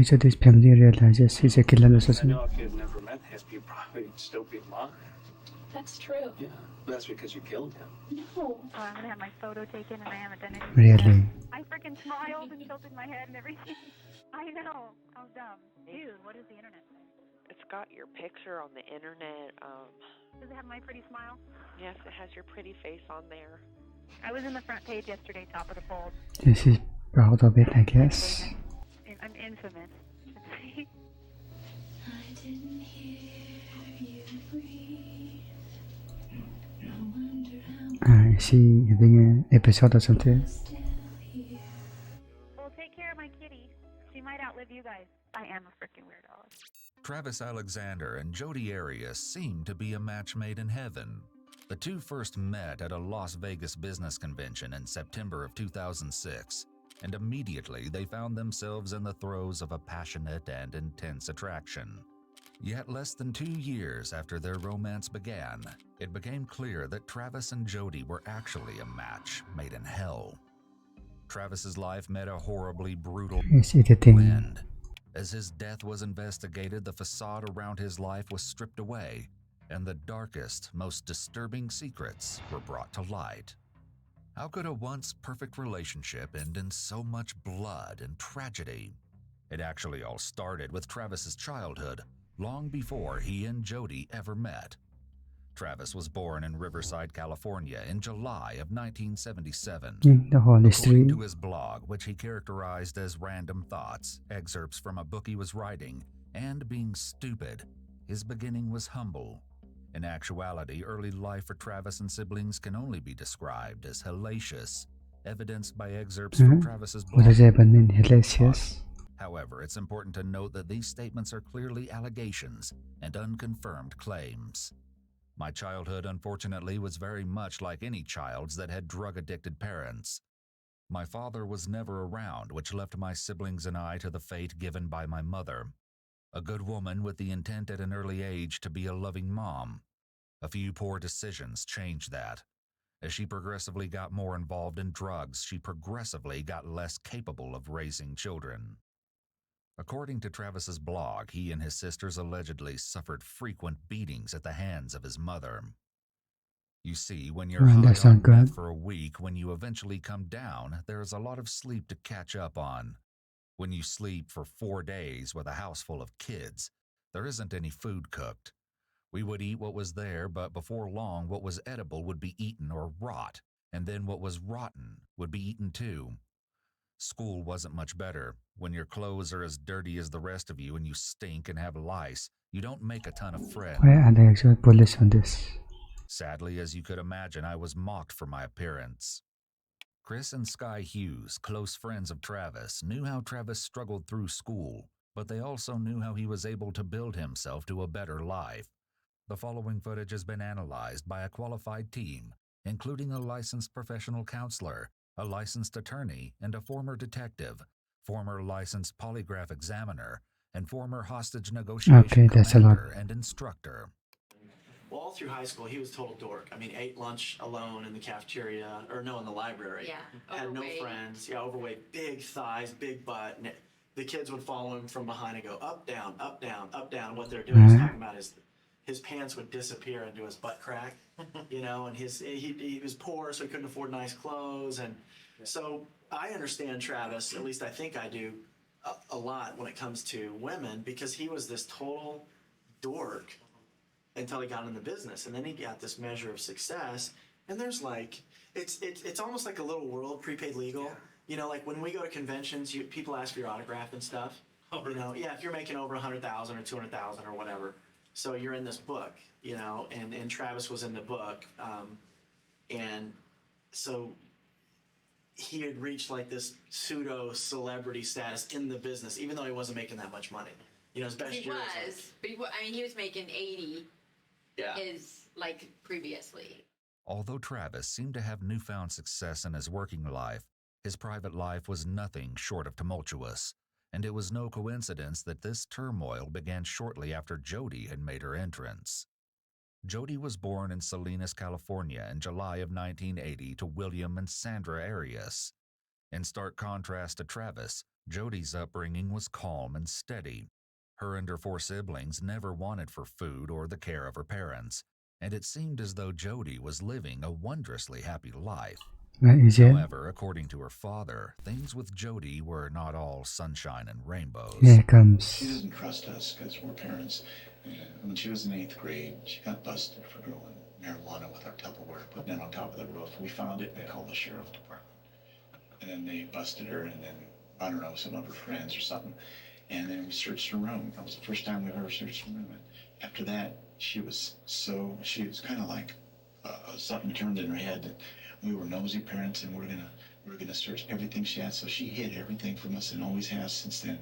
So this family realizes he's a killer assassin. I know if you'd never met him, you'd probably still be alive. That's true. Yeah, that's because you killed him. No. I'm gonna have my photo taken, and I haven't done anything. Really? I freaking smiled and tilted my head and everything. I know. How dumb. Dude, what does the internet say? It's got your picture on the internet. Does it have my pretty smile? Yes, it has your pretty face on there. I was in the front page yesterday, top of the fold. Yes, he's proud of it, I guess. I'm infamous. I didn't hear you breathe. I wonder how Is he having an episode or something? I'm still here. Well, take care of my kitty. She might outlive you guys. I am a freaking weirdo. Travis Alexander and jodiarias seemed to be a match made in heaven. The two first met at a Las Vegas business convention in September of 2006, and immediately they found themselves in the throes of a passionate and intense attraction. Yet less than 2 years after their romance began, it became clear that Travis and Jodi were actually a match made in hell. Travis's life met a horribly brutal He's editing. end. As his death was investigated, the facade around his life was stripped away, and the darkest, most disturbing secrets were brought to light. How could a once perfect relationship end in so much blood and tragedy? It actually all started with Travis's childhood, long before he and Jodi ever met. Travis was born in Riverside, California in July of 1977. The whole history. According to his blog, which he characterized as random thoughts, excerpts from a book he was writing, and being stupid, his beginning was humble. In actuality, early life for Travis and siblings can only be described as hellacious, evidenced by excerpts from Travis's What blog. does that mean? Hellacious? However, it's important to note that these statements are clearly allegations and unconfirmed claims. My childhood, unfortunately, was very much like any child's that had drug-addicted parents. My father was never around, which left my siblings and I to the fate given by my mother. A good woman with the intent at an early age to be a loving mom. A few poor decisions changed that. As she progressively got more involved in drugs, she progressively got less capable of raising children. According to Travis's blog, he and his sisters allegedly suffered frequent beatings at the hands of his mother. You see, when you're high That's on not good. meth for a week, when you eventually come down, there's a lot of sleep to catch up on. When you sleep for 4 days with a house full of kids, there isn't any food cooked. We would eat what was there, but before long, what was edible would be eaten or rot, and then what was rotten would be eaten too. School wasn't much better. When your clothes are as dirty as the rest of you and you stink and have lice, you don't make a ton of friends. Why are they actually police on this? Sadly, as you could imagine, I was mocked for my appearance. Chris and Sky Hughes, close friends of Travis, knew how Travis struggled through school, but they also knew how he was able to build himself to a better life. The following footage has been analyzed by a qualified team, including a licensed professional counselor, a licensed attorney, and a former detective, former licensed polygraph examiner, and former hostage negotiation Okay, that's a lot. commander and instructor. Well, all through high school, he was a total dork. I mean, ate lunch alone in the cafeteria, or no, in the library. Yeah, Had no overweight. friends. Yeah, overweight, big thighs, big butt. And the kids would follow him from behind and go up, down, up, down, up, down. What they're doing is talking about his pants would disappear into his butt crack, you know, and he was poor, so he couldn't afford nice clothes. And so I understand Travis, at least I think I do, a lot when it comes to women, because he was this total dork until he got in the business, and then he got this measure of success. And there's like, it's almost like a little world, prepaid legal. Yeah. You know, like when we go to conventions, people ask for your autograph and stuff. Oh, really? You know, yeah, if you're making over 100,000 or 200,000 or whatever, so you're in this book, you know, and Travis was in the book, and so he had reached like this pseudo celebrity status in the business, even though he wasn't making that much money. You know, his best He year was, but I mean, he was making 80 his, like, previously. Although Travis seemed to have newfound success in his working life, his private life was nothing short of tumultuous, and it was no coincidence that this turmoil began shortly after Jodi had made her entrance. Jodi was born in Salinas, California in July of 1980 to William and Sandra Arias. In stark contrast to Travis, Jodi's upbringing was calm and steady. Her and her 4 siblings never wanted for food or the care of her parents, and it seemed as though Jodi was living a wondrously happy life. 이제 However, according to her father, things with Jodi were not all sunshine and rainbows. here comes. She doesn't trust us because we're parents. When she was in 8th grade, she got busted for growing marijuana with our Tupperware, putting it on top of the roof. We found it and they called the sheriff department. And then they busted her, and then, I don't know, some of her friends or something. And then we searched her room. That was the first time we've ever searched her room. And after that, she was kind of like something turned in her head that we were nosy parents and we're gonna search everything she had. So she hid everything from us and always has since then.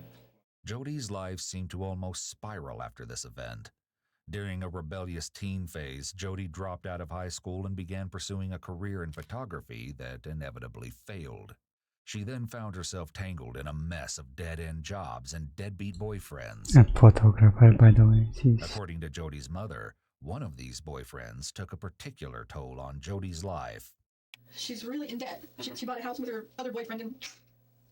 Jodi's life seemed to almost spiral after this event. During a rebellious teen phase, Jodi dropped out of high school and began pursuing a career in photography that inevitably failed. She then found herself tangled in a mess of dead-end jobs and deadbeat boyfriends. A photographer, by the way. Jeez. According to Jodi's mother, one of these boyfriends took a particular toll on Jodi's life. She's really in debt. She bought a house with her other boyfriend and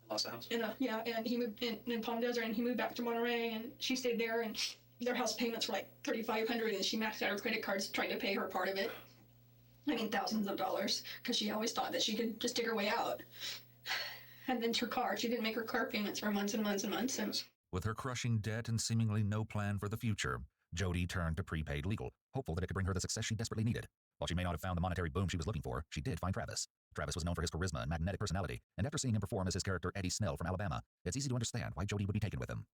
Lost the house. and he moved in Palm Desert, and he moved back to Monterey, and she stayed there, and their house payments were like $3,500, and she maxed out her credit cards trying to pay her part of it. I mean, thousands of dollars, because she always thought that she could just dig her way out. And then her car, she didn't make her car payments for months and months and months. And With her crushing debt and seemingly no plan for the future, Jodi turned to prepaid legal, hopeful that it could bring her the success she desperately needed. While she may not have found the monetary boom she was looking for, she did find Travis. Travis was known for his charisma and magnetic personality, and after seeing him perform as his character Eddie Snell from Alabama, it's easy to understand why Jodi would be taken with him.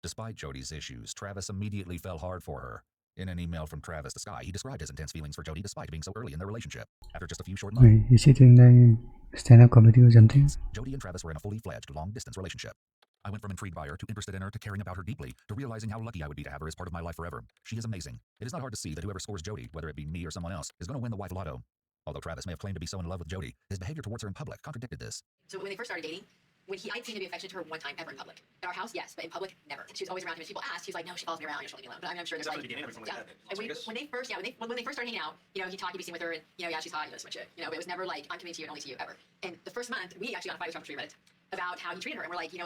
Despite Jodi's issues, Travis immediately fell hard for her. In an email from Travis to Sky, he described his intense feelings for Jodi despite being so early in their relationship. After just a few short months, Wait, is he doing the stand-up comedy or something? Jodi and Travis were in a fully fledged long-distance relationship. I went from intrigued by her to interested in her to caring about her deeply to realizing how lucky I would be to have her as part of my life forever. She is amazing. It is not hard to see that whoever scores Jodi, whether it be me or someone else, is going to win the wife lotto. Although Travis may have claimed to be so in love with Jodi, his behavior towards her in public contradicted this. So when they first started dating, I seemed to be affectionate to her one time ever in public. At our house, yes, but in public, never. She was always around him. And people asked, he was like, no, she follows me around. You're leaving me alone. But I'm sure there's That was like, the beginning of everything like that. And when they first started hanging out, he talked, he'd be seen with her, and yeah, she's hot, this much shit. But it was never like, I'm committed to you and only to you ever. And the first month, we actually got in a fight with Reddit about how he treated her, and we're like, if you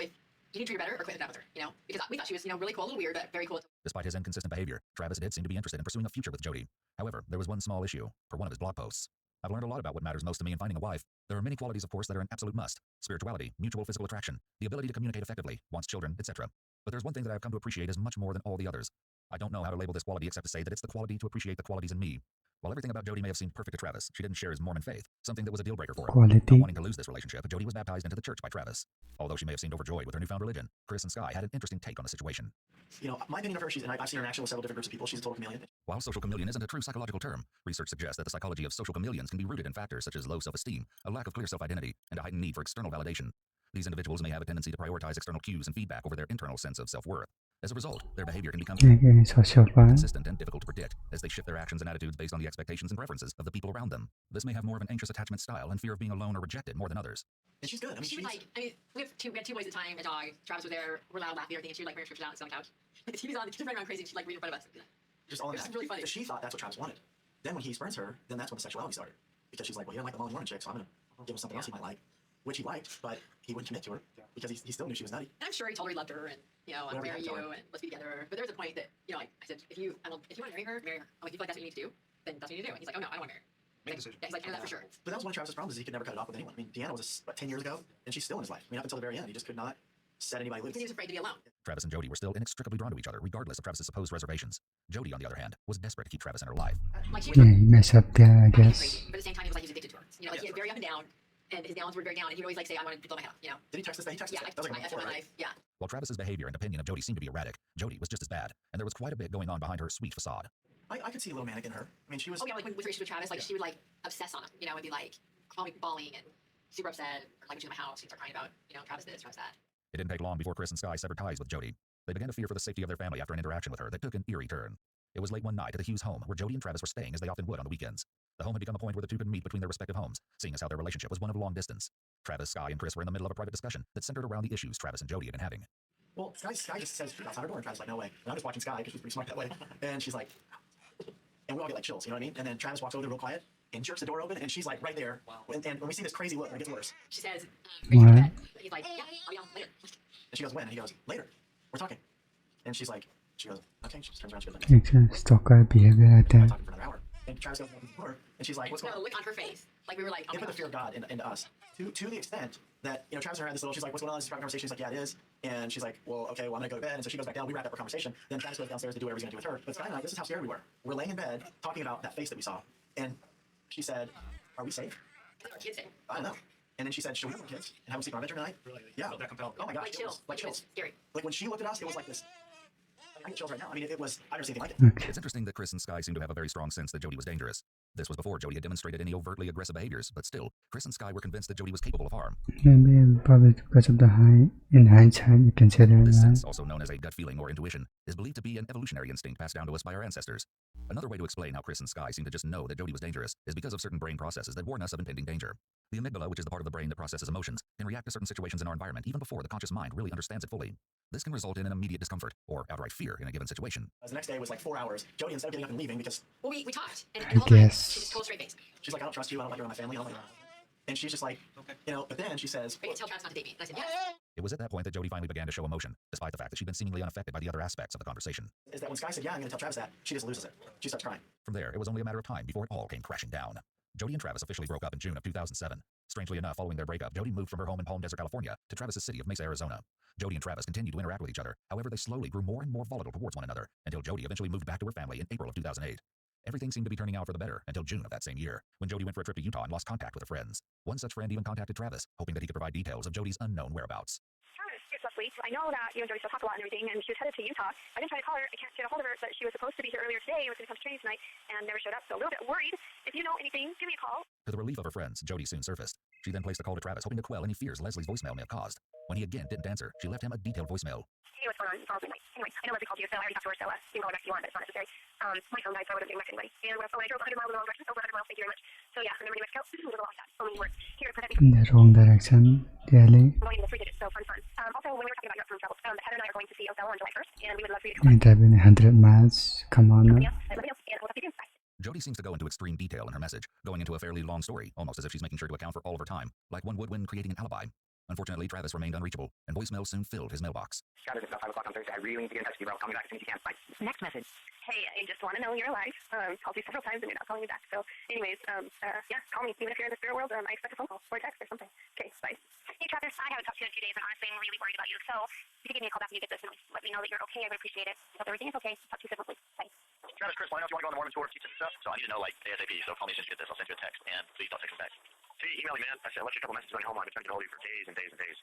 didn't treat her better, or quit hooking up with her, because we thought she was, really cool, a little weird, but very cool. Despite his inconsistent behavior, Travis did seem to be interested in pursuing a future with Jodi. However, there was one small issue per one of his blog posts. I've learned a lot about what matters most to me in finding a wife. There are many qualities, of course, that are an absolute must. Spirituality, mutual physical attraction, the ability to communicate effectively, wants children, etc. But there's one thing that I've come to appreciate as much more than all the others. I don't know how to label this quality except to say that it's the quality to appreciate the qualities in me. While everything about Jodi may have seemed perfect to Travis, she didn't share his Mormon faith, something that was a deal breaker for him. Not Quality. wanting to lose this relationship, Jodi was baptized into the church by Travis. Although she may have seemed overjoyed with her newfound religion, Chris and Sky had an interesting take on the situation. My opinion of her, I've seen her in action with several different groups of people. She's a total chameleon. While social chameleon isn't a true psychological term, research suggests that the psychology of social chameleons can be rooted in factors such as low self-esteem, a lack of clear self-identity, and a heightened need for external validation. These individuals may have a tendency to prioritize external cues and feedback over their internal sense of self-worth. As a result, their behavior can become inconsistent and difficult to predict as they shift their actions and attitudes based on the expectations and preferences of the people around them. This may have more of an anxious attachment style and fear of being alone or rejected more than others. And she's good. She would we had two boys at the time, a dog. Travis was there, we're loud, laughing, everything, and she would bring her scriptures out and sit on the couch. Like the TV's on, the kids are running around crazy, and she'd read in front of us. Just all in It was that. really funny. Because she thought that's what Travis wanted. Then when he spurns her, then that's when the sexuality started. Because she's like, well, he doesn't like the Molly Mormon chick, so I'm going to give him something else he might like. Which he liked, but he wouldn't commit to her because he still knew she was nutty. And I'm sure he told her he loved her, and I'll Whatever marry he you, told her. and let's be together. But there was a point that I said, if you want to marry her, marry her. I'm like, if you feel like that's what you need to do, then that's what you need to do. And he's like, oh no, I don't want to marry her. Make a decision. Yeah, he's like, I know that for sure. But that was one of Travis's problems, is he could never cut it off with anyone. I mean, Deanna was 10 years ago, and she's still in his life. Up until the very end, he just could not set anybody loose. Because he was afraid to be alone. Travis and Jodi were still inextricably drawn to each other, regardless of Travis's supposed reservations. Jodi, on the other hand, was desperate to keep Travis in her life. Like, she was Yeah, he messed up there, I crazy, guess. but at the same time, he was like, he was addicted to her. He was very up and down, and his downs were very down, and he'd always say, I want to blow my head off, Did he text this day? He texted Yeah, this day. That was like a month I before, my right? life, yeah. While Travis's behavior and opinion of Jodi seemed to be erratic, Jodi was just as bad, and there was quite a bit going on behind her sweet facade. I could see a little manic in her. I mean, she was... Oh yeah, like with her issue with Travis, like she would obsess on him, and be like, call me bawling and super upset, or like when she's in my house, she'd start crying about, Travis this, Travis that. It didn't take long before Chris and Sky severed ties with Jodi. They began to fear for the safety of their family after an interaction with her that took an eerie turn. It was late one night at the Hughes home, where Jodi and Travis were staying as they often would on the weekends. The home had become a point where the two could meet between their respective homes, seeing as how their relationship was one of long distance. Travis, Sky, and Chris were in the middle of a private discussion that centered around the issues Travis and Jodi had been having. well, Sky just says outside her door, and Travis is like, no way. And I'm just watching Sky because she's pretty smart that way. And she's like, and we all get like chills, you know what I mean? And then Travis walks over there real quiet and jerks the door open, and she's like right there. Wow. And when we see this crazy look, and it gets worse. She says, What? he's like, yeah, I'll be on later. And she goes, when? And he goes, later. We're talking. And she goes, okay. She just turns around, she goes, It's a stalker behavior right I'm there. talking for another hour. And Travis goes, open the door, and she's like, what's going No, on? look on her face. Like we were like, oh It my put the gosh. fear of God into us to the extent that, you know, Travis and her had this little, she's like, what's going on? This is a private conversation. She's like, yeah, it is. And she's like, well, okay, well, I'm going to go to bed. And so she goes back down. We wrap up our conversation. Then Travis goes downstairs to do whatever he's going to do with her. But Sky and I, this is how scared we were. We're laying in bed talking about that face that we saw. And she said, are we safe? Our kids say, I don't know. And then she said, should we have our kids and have them sleep in our bedroom tonight? Really? Yeah. Felt that compelled. Oh my gosh. like It chill. was like chills. Scary. Like when she looked at us, it was like this. I get chills right now. I mean, it was, I've never seen anything like it. Okay. It's interesting that Chris and Sky seem to have a very strong sense that Jody was dangerous. This was before Jody had demonstrated any overtly aggressive behaviors, but still, Chris and Sky were convinced that Jody was capable of harm. Maybe probably because of the in hindsight, you consider This that. sense, also known as a gut feeling or intuition, is believed to be an evolutionary instinct passed down to us by our ancestors. Another way to explain how Chris and Sky seem to just know that Jody was dangerous is because of certain brain processes that warn us of impending danger. The amygdala, which is the part of the brain that processes emotions, can react to certain situations in our environment even before the conscious mind really understands it fully. This can result in an immediate discomfort or outright fear in a given situation. The next day was like 4 hours. Jody, instead of getting up and leaving, because Well, we talked, and I the whole time, guess. she just told straight face. she's like, I don't trust you. I don't like you around my family. I don't like you around my family. And she's just like, Okay. you know, but then she says, Are you gonna tell Travis not to date me? And I said, yes. It was at that point that Jody finally began to show emotion, despite the fact that she'd been seemingly unaffected by the other aspects of the conversation. is that when Sky said, yeah, I'm going to tell Travis that, she just loses it. She starts crying. From there, it was only a matter of time before it all came crashing down. Jody and Travis officially broke up in June of 2007. Strangely enough, following their breakup, Jody moved from her home in Palm Desert, California, to Travis's city of Mesa, Arizona. Jody and Travis continued to interact with each other. However, they slowly grew more and more volatile towards one another, until Jody eventually moved back to her family in April of 2008. Everything seemed to be turning out for the better until June of that same year, when Jody went for a trip to Utah and lost contact with her friends. One such friend even contacted Travis, hoping that he could provide details of Jody's unknown whereabouts. Travis, it's Leslie. I know that you and Jody still talk a lot and everything, and she was headed to Utah. I've been trying to call her. I can't get a hold of her, but she was supposed to be here earlier today and was going to come to training tonight and never showed up, so a little bit worried. If you know anything, give me a call. To the relief of her friends, Jody soon surfaced. She then placed a call to Travis, hoping to quell any fears Leslie's voicemail may have caused. When he again didn't answer, she left him a detailed voicemail. Hey, what's going on? You called me late. Anyway, I know Leslie called you, so I already talked to her, so you can call her back if you want, but it's not necessary. My phone died, so I wasn't getting back to anybody. And when I drove 100 miles in the wrong direction, over 100 miles, thank you very much. So yeah, remember New Mexico? It was a long shot. Only work. Here to protect me. In the wrong direction, really. Going to the 3 digits, so fun. Also, when we were talking about your firm travel, Heather and I are going to see Othello on July 1st, and we would love for you to come. Might have been 100 miles. Come on. Let me know, and we'll talk to you soon. Bye. Jody seems to go into extreme detail in her message, going into a fairly long story, almost as if she's making sure to account for all of her time, like one would when creating an alibi. Unfortunately, Travis remained unreachable, and voicemail soon filled his mailbox. Travis, it's about 5 o'clock on Thursday. I really need to get in touch with you, bro. Call me back as soon as you can. Bye. Next message. Hey, I just want to know you're alive. Called you several times and you're not calling me back. So, anyways, yeah, call me. Even if you're in the spirit world, I expect a phone call or a text or something. Okay, bye. Hey, Travis, I haven't talked to you in 2 days, and honestly, I'm really worried about you. So, if you could give me a call back when you get this and let me know that you're okay, I would appreciate it. Hope everything is okay. Talk to you soon, hopefully. Bye. Travis, Chris, let me know if you want to go on the Mormon tour, teach us stuff. So I need to know, like, ASAP. So call me as soon as you get this. I'll send you a text, and please don't text me back. Hey, email me, man. I left you a couple messages on your home line. I've been trying to get hold of you for days and days and days.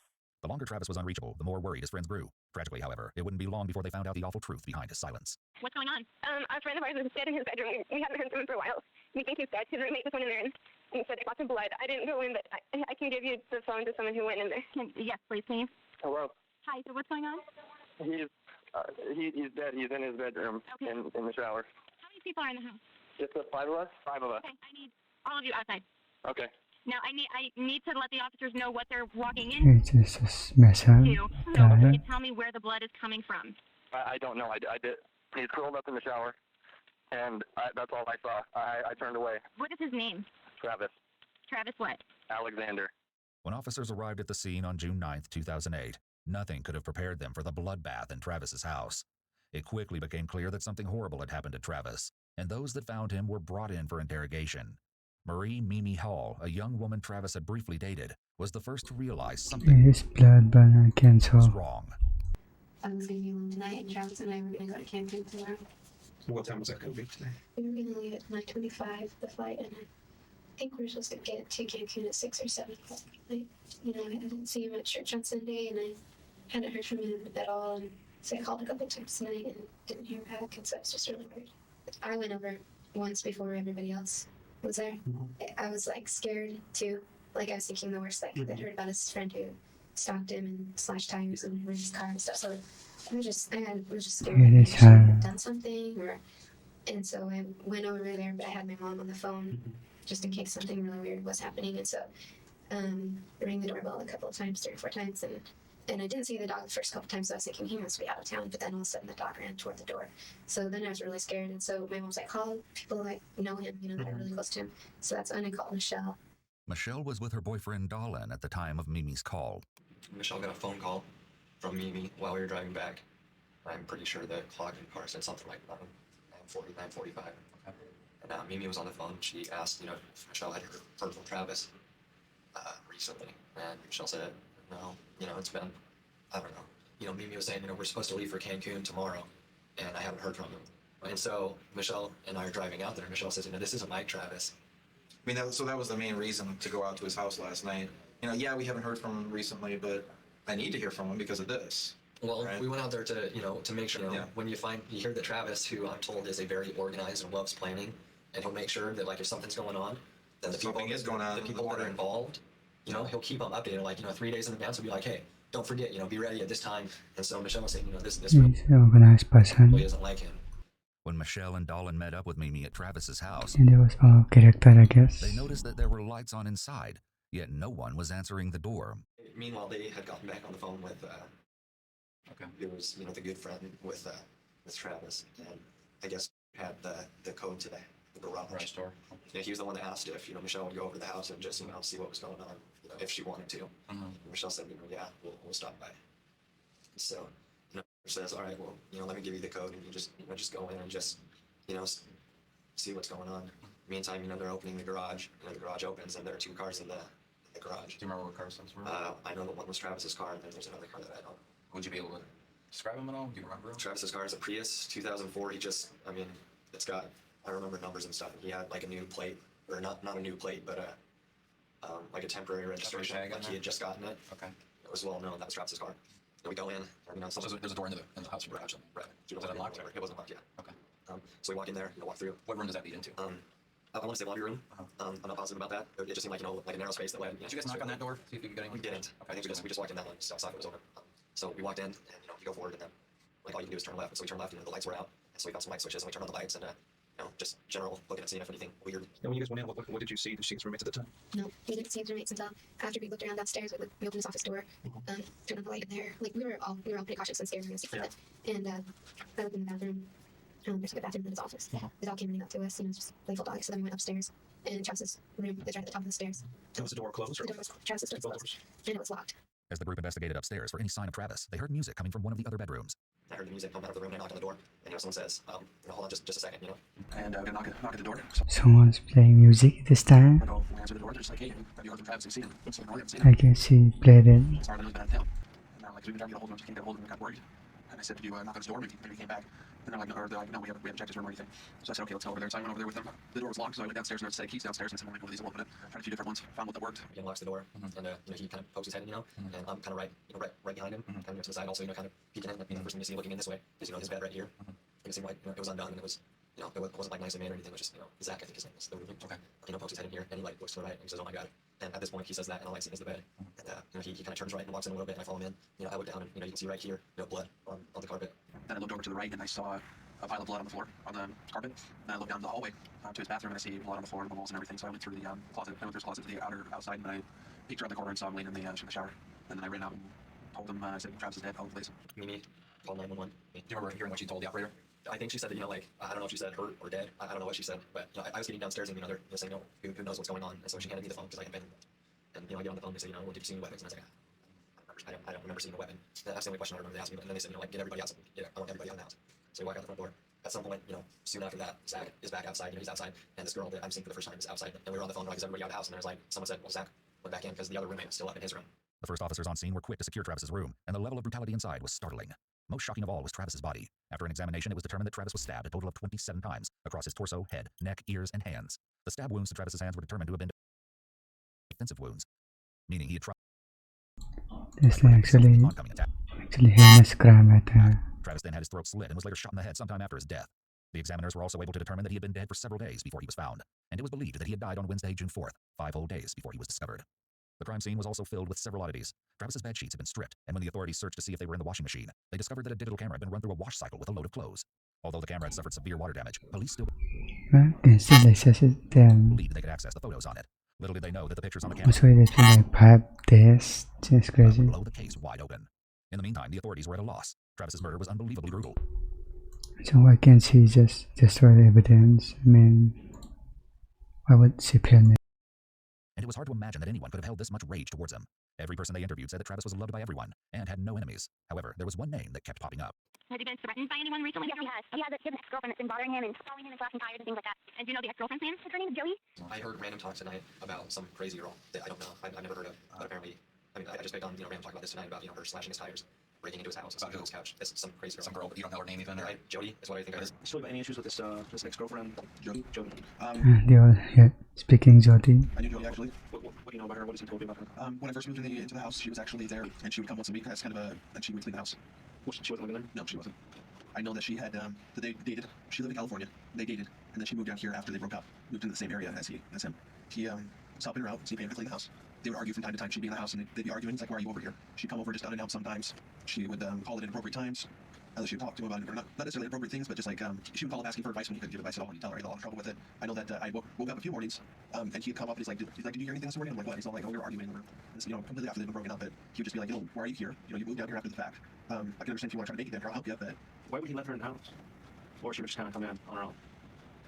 The longer Travis was unreachable, the more worried his friends grew. Tragically, however, it wouldn't be long before they found out the awful truth behind his silence. What's going on? A friend of ours was dead in his bedroom. We haven't heard from him for a while. We think he's dead. His roommate just went in there and said they got some blood. I didn't go in, but I can give you the phone to someone who went in there. Yes, please, can you? Hello. Hi, so what's going on? He's dead. He's in his bedroom in the shower. How many people are in the house? Just the 5 of us? 5 of us. Okay, I need all of you outside. Okay. Now, I need to let the officers know what they're walking in. It's just a mess up. So Guy. you tell me where the blood is coming from. I don't know. I did. He's curled up in the shower, and that's all I saw. I turned away. What is his name? Travis. Travis what? Alexander. When officers arrived at the scene on June 9th, 2008, nothing could have prepared them for the bloodbath in Travis's house. It quickly became clear that something horrible had happened to Travis, and those that found him were brought in for interrogation. Marie Mimi Hall, a young woman Travis had briefly dated, was the first to realize something His blood, but I can't was tell. wrong. I was going to be alone tonight, and Travis and I were going to go to Cancun tomorrow. What time was that going to be today? We were going to leave at 9:25, the flight, and I think we were supposed to get to Cancun at 6 or 7 o'clock. I didn't see him at church on Sunday, and I hadn't heard from him at all, and so I called a couple times tonight and didn't hear back, and so it's just really weird. I went over once before everybody else was there. I was scared too. I was thinking the worst. I'd heard about his friend who stalked him and slashed tires and ruined his car and stuff. So I was just scared It is that she had hard. done something, and so I went over there, but I had my mom on the phone just in case something really weird was happening. And so I rang the doorbell a couple of times, 3 or 4 times, and And I didn't see the dog the first couple times, so I was thinking he must be out of town. But then all of a sudden, the dog ran toward the door. So then I was really scared. And so my mom's like, call people that know him, that are really close to him. So that's when I called Michelle. Michelle was with her boyfriend Dolan at the time of Mimi's call. Michelle got a phone call from Mimi while we were driving back. I'm pretty sure the clock in the car said something like 9:40, 9:45. And Mimi was on the phone. She asked, if Michelle had heard from Travis recently. And Michelle said, no, it's been, I don't know. Mimi was saying, we're supposed to leave for Cancun tomorrow, and I haven't heard from him. And so Michelle and I are driving out there, and Michelle says, this isn't Mike Travis. I mean, so that was the main reason to go out to his house last night. Yeah, we haven't heard from him recently, but I need to hear from him because of this. Well, right? We went out there to make sure, when you hear that Travis, who I'm told is a very organized and loves planning, and he'll make sure that, if something's going on, then the people that are involved, he'll keep them updated, 3 days in advance, he'll be like, hey, don't forget, be ready at this time. And so Michelle was saying, this He's an organized person. really isn't like him. When Michelle and Dolan met up with Mimi at Travis's house, And it was all character, I guess. they noticed that there were lights on inside, yet no one was answering the door. Meanwhile, they had gotten back on the phone with, it was, the good friend with Travis, and I guess had the code to the garage door. Yeah, he was the one that asked if, Michelle would go over to the house and just, see what was going on, if she wanted to. Michelle said, yeah, we'll stop by. So, says, all right, well, let me give you the code, and you just go in and just, see what's going on. Meantime, they're opening the garage, the garage opens, and there are two cars in the garage. Do you remember what cars those were? I know that one was Travis's car, and then there's another car that I don't. Would you be able to describe him at all? Do you remember him? Travis's car is a Prius 2004. It's got, I remember numbers and stuff. He had a new plate, or not a new plate, but a temporary registration. He had just gotten it. Okay. It was well known. That was Travis's car. And we go in, and So there's a door into the house. Right. Was it unlocked? It wasn't locked yet. Okay. So we walk in there, walk through. What room does that lead into? I want to say laundry room. I'm not positive about that. It just seemed like a narrow space that led. Did you guys knock on that door? See if you could get anyone? We didn't. Okay. I think we just walked in that one. Just outside it was open. So we walked in, and you go forward, and then all you can do is turn left. And so we turned left, and the lights were out. And so we found some light switches, and we turned on the lights, and just general looking and seeing if anything weird. When you guys went in, what did you see? Did you see his roommates at the time? No, we didn't see his roommates until after we looked around downstairs. We opened his office door, turned on the light in there. We were all pretty cautious and scared we were gonna see it. And I looked in the bathroom. There's a bathroom in his office. The dog came running up to us. Just playful dog. So then we went upstairs, and Travis's room is right at the top of the stairs. Was the door closed? The door was Travis's door was closed, and it was locked. As the group investigated upstairs for any sign of Travis, they heard music coming from one of the other bedrooms. I heard the music come out of the room, and I knocked on the door, and someone says, hold on just a second, And we're gonna knock at the door. Someone's playing music this time. We answer the door. They're just like, hey, have you heard from Travis? Have you seen him? So, no, I haven't seen him. I guess he played it. Sorry, he's been out of town. And we've been trying to get a hold of him, just can't get a hold of him. We got worried. And I said, did you knock on his door? Maybe he came back. And they're like, no, we haven't checked his room or anything. So I said, okay, let's go over there. So I went over there with them. The door was locked, so I went downstairs and I had a set of keys downstairs. And I said, well, one of these will open it. Tried a few different ones, found one that worked. He unlocks the door, and he kind of pokes his head in, and I'm kind of right behind him, kind of to the side, also, kind of peeking in. First thing you see looking in this way is, his bed right here. And it seemed like it was undone, and it was, it wasn't like nicely made or anything. It was just, Zach, I think his name is. Okay. Pokes his head in here, and he looks to the right, and he says, oh my god. And at this point, he says that, and all I see is the bed. And he kind of turns right and walks in a little bit, and I follow him in. I look down, and you can see right here, blood on the carpet. Then I looked over to the right, and I saw a pile of blood on the floor, on the carpet. And I looked down the hallway to his bathroom, and I see blood on the floor and the walls and everything. So I went through the closet. I went through his closet to the outside, and I peeked around the corner and saw him laying in the shower. And then I ran out and told him, I said, Travis is dead, call the police. Mimi called 911. Do you remember hearing what she told the operator? I think she said that, I don't know if she said hurt or dead. I don't know what she said, but I was getting downstairs and, they're saying, who knows what's going on. And so she handed me the phone because I had been, and, I get on the phone and they say, well, did you see any weapons? And I was like, I don't remember seeing a weapon. That's the only question I remember they asked me, and then they said, get everybody out, I want everybody out of the house. So we walk out the front door. At some point, soon after that, Zach is back outside, he's outside, and this girl that I'm seeing for the first time is outside, and we were on the phone, is everybody out of the house? And there's someone said, well, Zach went back in because the other roommate was still up in his room. The first officers on scene were quick to secure Travis's room, and the level of brutality inside was startling. Most shocking of all was Travis's body. After an examination, it was determined that Travis was stabbed a total of 27 times across his torso, head, neck, ears, and hands. The stab wounds to Travis's hands were determined to have been defensive wounds, meaning he had tried. This actually heinous crime at Travis then had his throat slit and was later shot in the head sometime after his death. The examiners were also able to determine that he had been dead for several days before he was found, and it was believed that he had died on Wednesday, June 4th, 5 whole days before he was discovered. The crime scene was also filled with several oddities. Travis's bed sheets had been stripped, and when the authorities searched to see if they were in the washing machine, they discovered that a digital camera had been run through a wash cycle with a load of clothes. Although the camera had suffered severe water damage, police still can see they says it believed they could access the photos on it. Little did they know that the pictures on the camera also it's been like 5 days. Just crazy. Blow the case wide open. In the meantime, the authorities were at a loss. Travis's murder was unbelievably brutal. So why can't she just destroy the evidence? I mean, why would she pin it? And it was hard to imagine that anyone could have held this much rage towards him. Every person they interviewed said that Travis was loved by everyone and had no enemies. However, there was one name that kept popping up. Has he been threatened by anyone recently? Yes, he has. He has an ex-girlfriend that's been bothering him and following him and flashing tires and things like that. And do you know the ex-girlfriend's name? Her name is Joey. I heard random talk tonight about some crazy girl that I don't know. I've never heard of. But apparently, I mean, I just picked on random talk about this tonight about her slashing his tires, breaking into his house, about his couch. That's some crazy girl. Some girl, but you don't know her name even. Right? Jody is what I think I heard. Still have any issues with this ex-girlfriend, Jody? Jody. They all here speaking Jodi. I knew Jody actually. What do you know about her? What has he told you about her? When I first moved into the house, she was actually there, and she would come once a week. That's kind of and she would clean the house. She wasn't living there? No, she wasn't. I know that she had, that they dated. She lived in California. They dated, and then she moved down here after they broke up. Moved into the same area as him. He was helping her out, so he paid her to clean the house. They would argue from time to time. She'd be in the house, and they'd be arguing. He's like, "Why are you over here?" She'd come over just unannounced sometimes. She would call it inappropriate times. She would talk to him about it, or not necessarily inappropriate things, but just like she would call up asking for advice when he couldn't give advice at all. And he'd tell her, "I had a lot of trouble with it." I know that I woke up a few mornings, and he'd come up and he's like, "Did you hear anything this morning?" I'm like, "What?" He's all like, "Oh, we were arguing," and completely after they've been broken up. But he would just be like, "Why are you here? You moved down here after the fact. I can understand if you want to try to make it down here. I'll help you, but why would he let her in the house? Or she would just kind of come in on her own?"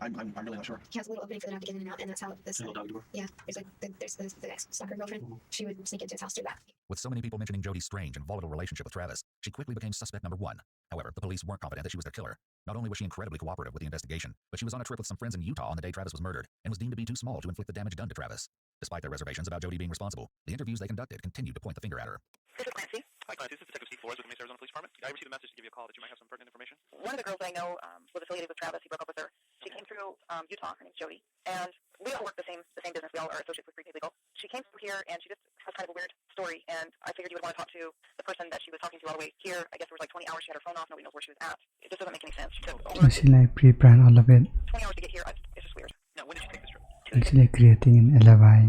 I'm really not sure. He has a little opening for them to get in and out, and that's how this. A little doggy door? Yeah, there's the ex-soccer girlfriend. She would sneak into his house through that. With so many people mentioning Jody's strange and volatile relationship with Travis, she quickly became suspect number one. However, the police weren't confident that she was their killer. Not only was she incredibly cooperative with the investigation, but she was on a trip with some friends in Utah on the day Travis was murdered, and was deemed to be too small to inflict the damage done to Travis. Despite their reservations about Jody being responsible, the interviews they conducted continued to point the finger at her. This is Clancy. Hi, Clancy. This is Detective Steve Flores with the Mesa Arizona Police Department. I received a message to give you a call that you might have some pertinent information. One of the girls that I know was affiliated with Travis. He broke up with her. She came through Utah. Her name's Jody. And we all work the same business. We all are associates with Prepaid Legal. She came through here, and she just has kind of a weird story. And I figured you would want to talk to the person that she was talking to all the way here. I guess there was like 20 hours. She had her phone off. Nobody knows where she was at. It just doesn't make any sense. She took over She like pre-plan all of it. 20 hours to get here. It's just weird. Now, when did she take this trip? Actually creating an alibi.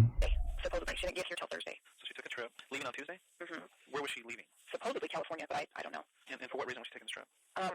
Supposedly. She didn't get here till Thursday. So she took a trip, leaving on Tuesday? Mm-hmm. Where was she leaving? Supposedly California, but I don't know. And for what reason was she taking this trip?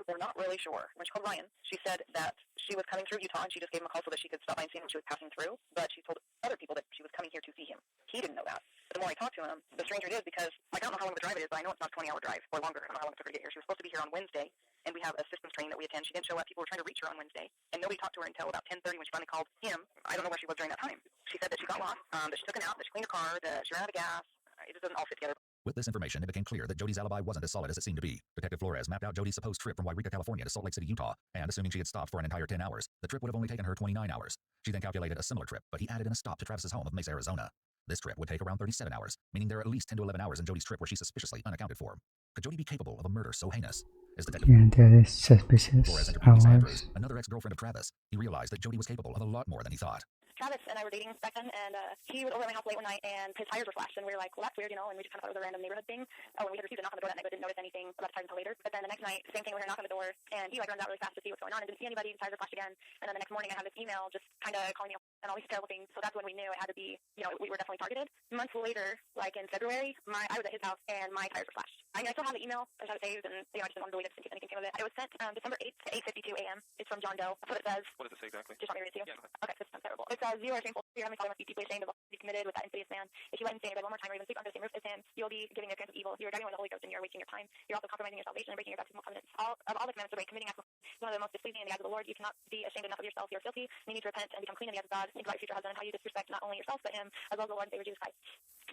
We're not really sure. When she called Ryan, she said that she was coming through Utah, and she just gave him a call so that she could stop by and see him when she was passing through. But she told other people that she was coming here to see him. He didn't know that. But the more I talked to him, the stranger it is, because I don't know how long the drive it is, but I know it's not a 20-hour drive or longer. I don't know how long it took her to get here. She was supposed to be here on Wednesday, and we have a systems training that we attend. She didn't show up. People were trying to reach her on Wednesday, and nobody talked to her until about 10:30 when she finally called him. I don't know where she was during that time. She said that she got lost, that she took a nap, that she cleaned her car, that she ran out of gas. It just doesn't all fit together. With this information, it became clear that Jody's alibi wasn't as solid as it seemed to be. Detective Flores mapped out Jody's supposed trip from Wairika, California to Salt Lake City, Utah, and assuming she had stopped for an entire 10 hours, the trip would have only taken her 29 hours. She then calculated a similar trip, but he added in a stop to Travis's home of Mesa, Arizona. This trip would take around 37 hours, meaning there are at least 10 to 11 hours in Jody's trip where she's suspiciously unaccounted for. Could Jody be capable of a murder so heinous? As Detective There is suspicious Flores interviewed Lisa hours. Andrews, another ex-girlfriend of Travis, he realized that Jody was capable of a lot more than he thought. Travis and I were dating back then, and he was over at my house late one night, and his tires were slashed, and we were like, well, that's weird, and we just kind of thought it was a random neighborhood thing. And we had received a knock on the door that night, but didn't notice anything about the tires until later. But then the next night, same thing, we heard a knock on the door, and he runs out really fast to see what's going on, and didn't see anybody. The tires were flashed again, and then the next morning, I had this email just kind of calling me and all these terrible things. So that's when we knew it had to be, we were definitely targeted. Months later, like in February, I was at his house, and my tires were slashed. I still have the email. I have it saved, and I just didn't want to delete it in case anything came of it. It was sent December 8th at 8:52 a.m. It's from John Doe. That's what it says. What does it say exactly? Just want me to read it to you? Yeah, go ahead. Okay, this sounds terrible. It says, "You are shameful. Your heavenly Father must be deeply ashamed of all you committed with that insidious man. If you let him stay in your bed one more time or even sleep under the same roof as him, you will be giving the appearance of evil. You are driving away the Holy Ghost, and you are wasting your time. You're also compromising your salvation and breaking your baptismal covenants. Of all the commandments of committing acts is one of the most displeasing in the eyes of the Lord. You cannot be ashamed enough of yourself. You're filthy. You need to repent and become clean in the eyes of God. Think about your future husband and how you disrespect not only yourself but him, as well as the Lord and Savior Jesus Christ.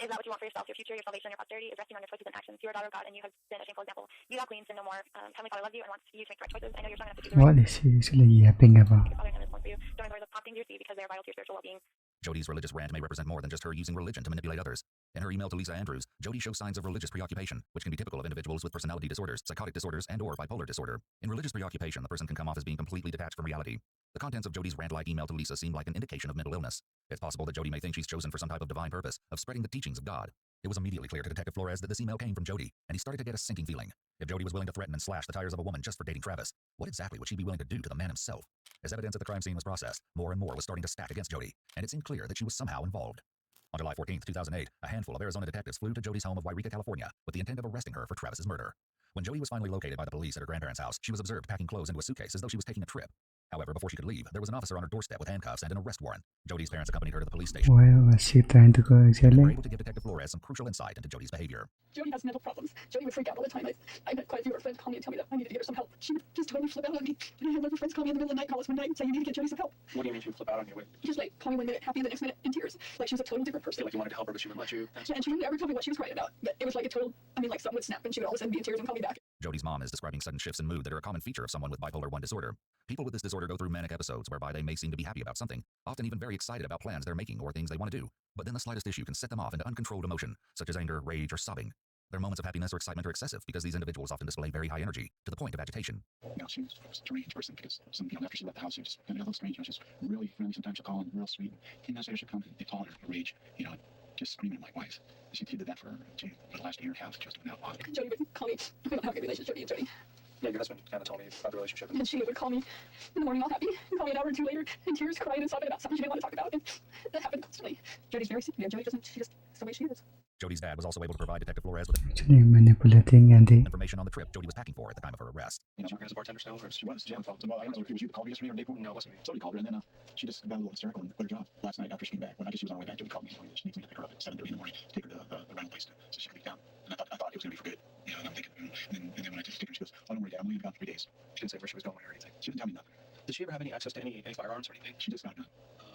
Is that what you want for yourself? Your future, your salvation, your posterity is resting on your choices and actions. You are a daughter of God, and you have been a shameful example. You have clean, sin no more. Heavenly Father loves you and wants you to make the right choices. I know you're strong enough to do the right What is she actually yapping about? Father in heaven is one for you. Don't ignore the promptings you receive because they are vital to your spiritual well-being. Jody's religious rant may represent more than just her using religion to manipulate others. In her email to Lisa Andrews, Jody shows signs of religious preoccupation, which can be typical of individuals with personality disorders, psychotic disorders, and/or bipolar disorder. In religious preoccupation, the person can come off as being completely detached from reality. The contents of Jody's rant-like email to Lisa seem like an indication of mental illness. It's possible that Jody may think she's chosen for some type of divine purpose, of spreading the teachings of God. It was immediately clear to Detective Flores that this email came from Jody, and he started to get a sinking feeling. If Jody was willing to threaten and slash the tires of a woman just for dating Travis, what exactly would she be willing to do to the man himself? As evidence at the crime scene was processed, more and more was starting to stack against Jody, and it seemed clear that she was somehow involved. On July 14, 2008, a handful of Arizona detectives flew to Jody's home of Wairika, California, with the intent of arresting her for Travis's murder. When Jody was finally located by the police at her grandparents' house, she was observed packing clothes into a suitcase as though she was taking a trip. However, before she could leave, there was an officer on her doorstep with handcuffs and an arrest warrant. Jody's parents accompanied her to the police station. Where was she trying to go They were exactly? able to give Detective Flores some crucial insight into Jody's behavior. Jody has mental problems. Jody would freak out all the time. I had quite a few of her friends call me and tell me that I needed to get her some help. She would just totally flip out on me. And I had one of her friends call me in the middle of the night, call us one night and say, you need to get Jody some help. What do you mean she would flip out on you? Just like call me 1 minute happy and the next minute in tears. Like she was a total different person. Like you wanted to help her, but she wouldn't let you. Yeah, and she wouldn't ever tell me what she was crying about. But it was like a total, like something would snap and she would all of a sudden be in tears and call me back. Jody's mom is describing sudden shifts in mood that are a common feature of someone with bipolar 1 disorder. People with this disorder go through manic episodes whereby they may seem to be happy about something, often even very excited about plans they're making or things they want to do. But then the slightest issue can set them off into uncontrolled emotion, such as anger, rage, or sobbing. Their moments of happiness or excitement are excessive because these individuals often display very high energy, to the point of agitation. She was a strange person because after she left the house, she just kind of got a little strange. She's really friendly. Sometimes she'll call and real sweet. 10 minutes later, she'll come and call her rage, just screaming at my wife. She did that for the last year and a half. She was doing that a lot. Jody would call me. We don't have a good relationship, Jody and Jody. Yeah, your husband kind of told me about the relationship. And she would call me in the morning all happy and call me an hour or two later in tears, crying and sobbing about something she didn't want to talk about. And that happened constantly. Jody's very sick. Jody doesn't, she just, it's the way she is. Jody's dad was also able to provide Detective Flores with Actually manipulating Andy. information on the trip Jody was packing for at the time of her arrest. She working as a bartender still, or she was? Well, I don't know if it was you that called me yesterday or day before. No, it wasn't me. Somebody called her, and then she just got a little hysterical and quit her job last night after she came back. When I guess she was on her way back, Jody called me and told me that she needs me to pick her up at 7:30 in the morning to take her to the rental place so she could be down. And I thought it was going to be for good. And I'm thinking, and then when I took her, she goes, oh, don't worry, Dad, I'm only gone 3 days. She didn't say where she was going or anything. She didn't tell me nothing. Did she ever have any access to any firearms or anything? She just got a gun.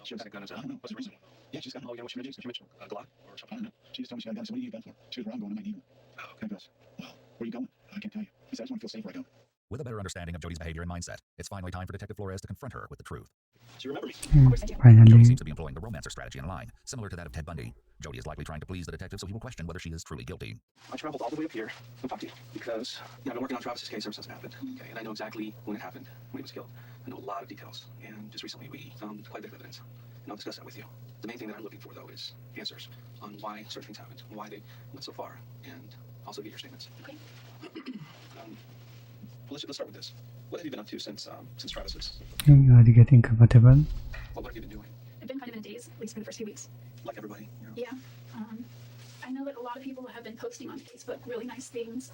She was got a gun as well. I don't know. What's the reason? Yeah, she's got a gun. Oh, you know what she mentioned? She mentioned a Glock or I something. don't know. She just told me she got a gun. So what do you need a gun for? She goes, where I'm going, I might need one. Oh, okay. And I goes, well, where are you going? I can't tell you. He said, I just want to feel safe where I go. With a better understanding of Jody's behavior and mindset, it's finally time for Detective Flores to confront her with the truth. Do you remember me? Jody Finally. seems to be employing the romancer strategy in line, similar to that of Ted Bundy. Jody is likely trying to please the detective, so he will question whether she is truly guilty. I traveled all the way up here to talk to you because I've been working on Travis's case ever since it happened. Okay, and I know exactly when it happened, when he was killed. I know a lot of details, and just recently we found quite a bit of evidence. And I'll discuss that with you. The main thing that I'm looking for, though, is answers on why certain things happened, why they went so far, and also get your statements. Okay. Let's start with this. What have you been up to since Travis's? Are you getting comfortable? What have you been doing? I've been kind of in a daze, at least for the first few weeks. Like everybody, Yeah. I know that a lot of people have been posting on Facebook really nice things,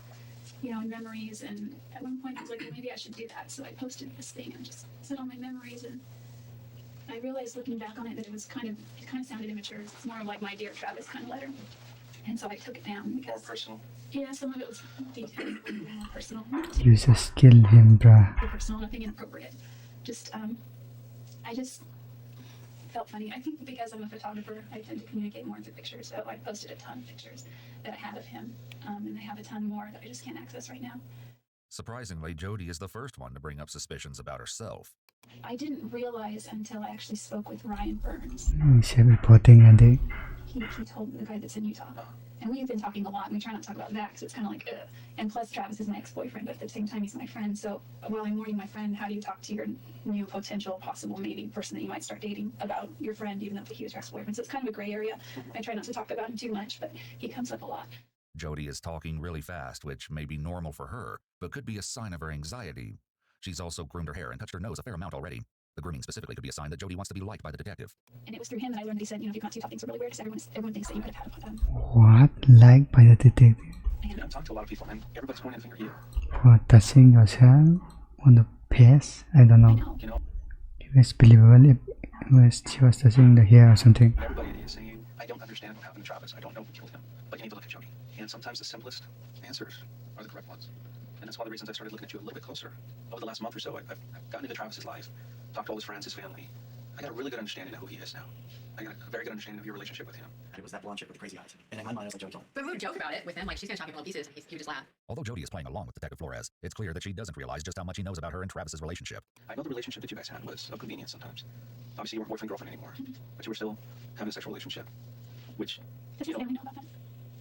and memories. And at one point I was like, well, maybe I should do that. So I posted this thing and just said all my memories. And I realized looking back on it that it kind of sounded immature. It's more like my Dear Travis kind of letter. And so I took it down because. More personal? Yeah, some of it was detailed, a little more personal. You just kill him, bruh. Personal, nothing inappropriate. I just felt funny. I think because I'm a photographer, I tend to communicate more through pictures. So I posted a ton of pictures that I had of him, and I have a ton more that I just can't access right now. Surprisingly, Jody is the first one to bring up suspicions about herself. I didn't realize until I actually spoke with Ryan Burns. He's reporting Andy. He told the guy that's in Utah. And we've been talking a lot, and we try not to talk about that because it's kind of like, ugh. And plus, Travis is my ex-boyfriend, but at the same time, he's my friend. So while I'm warning my friend, how do you talk to your new potential, possible, maybe person that you might start dating about your friend, even though he was your ex-boyfriend? So it's kind of a gray area. I try not to talk about him too much, but he comes up a lot. Jody is talking really fast, which may be normal for her, but could be a sign of her anxiety. She's also groomed her hair and touched her nose a fair amount already. The grooming specifically could be a sign that Jody wants to be liked by the detective. And it was through him that I learned that he said, if you can't see top things are really weird, because everyone thinks that you might have had What? Liked by the detective? And I've talked to a lot of people, and everybody's pointing a finger at you. For touching yourself on the face? I don't know. It was believable if she was touching the hair or something. Everybody is saying, I don't understand what happened to Travis. I don't know who killed him. But you need to look at Jody. And sometimes the simplest answers are the correct ones. And that's one of the reasons I started looking at you a little bit closer. Over the last month or so, I've gotten into Travis's life, talked to all his friends, his family. I got a really good understanding of who he is now. I got a very good understanding of your relationship with him. It was that blonde chick with the crazy eyes. And in my mind, I was like, Jody killed him. But we would joke about it with him, like she's gonna chop him in little pieces, and he would just laugh. Although Jody is playing along with Detective Flores, it's clear that she doesn't realize just how much he knows about her and Travis's relationship. I know the relationship that you guys had was of convenience sometimes. Obviously, you weren't boyfriend-girlfriend anymore, but you were still having a sexual relationship, which... Does his family know about that?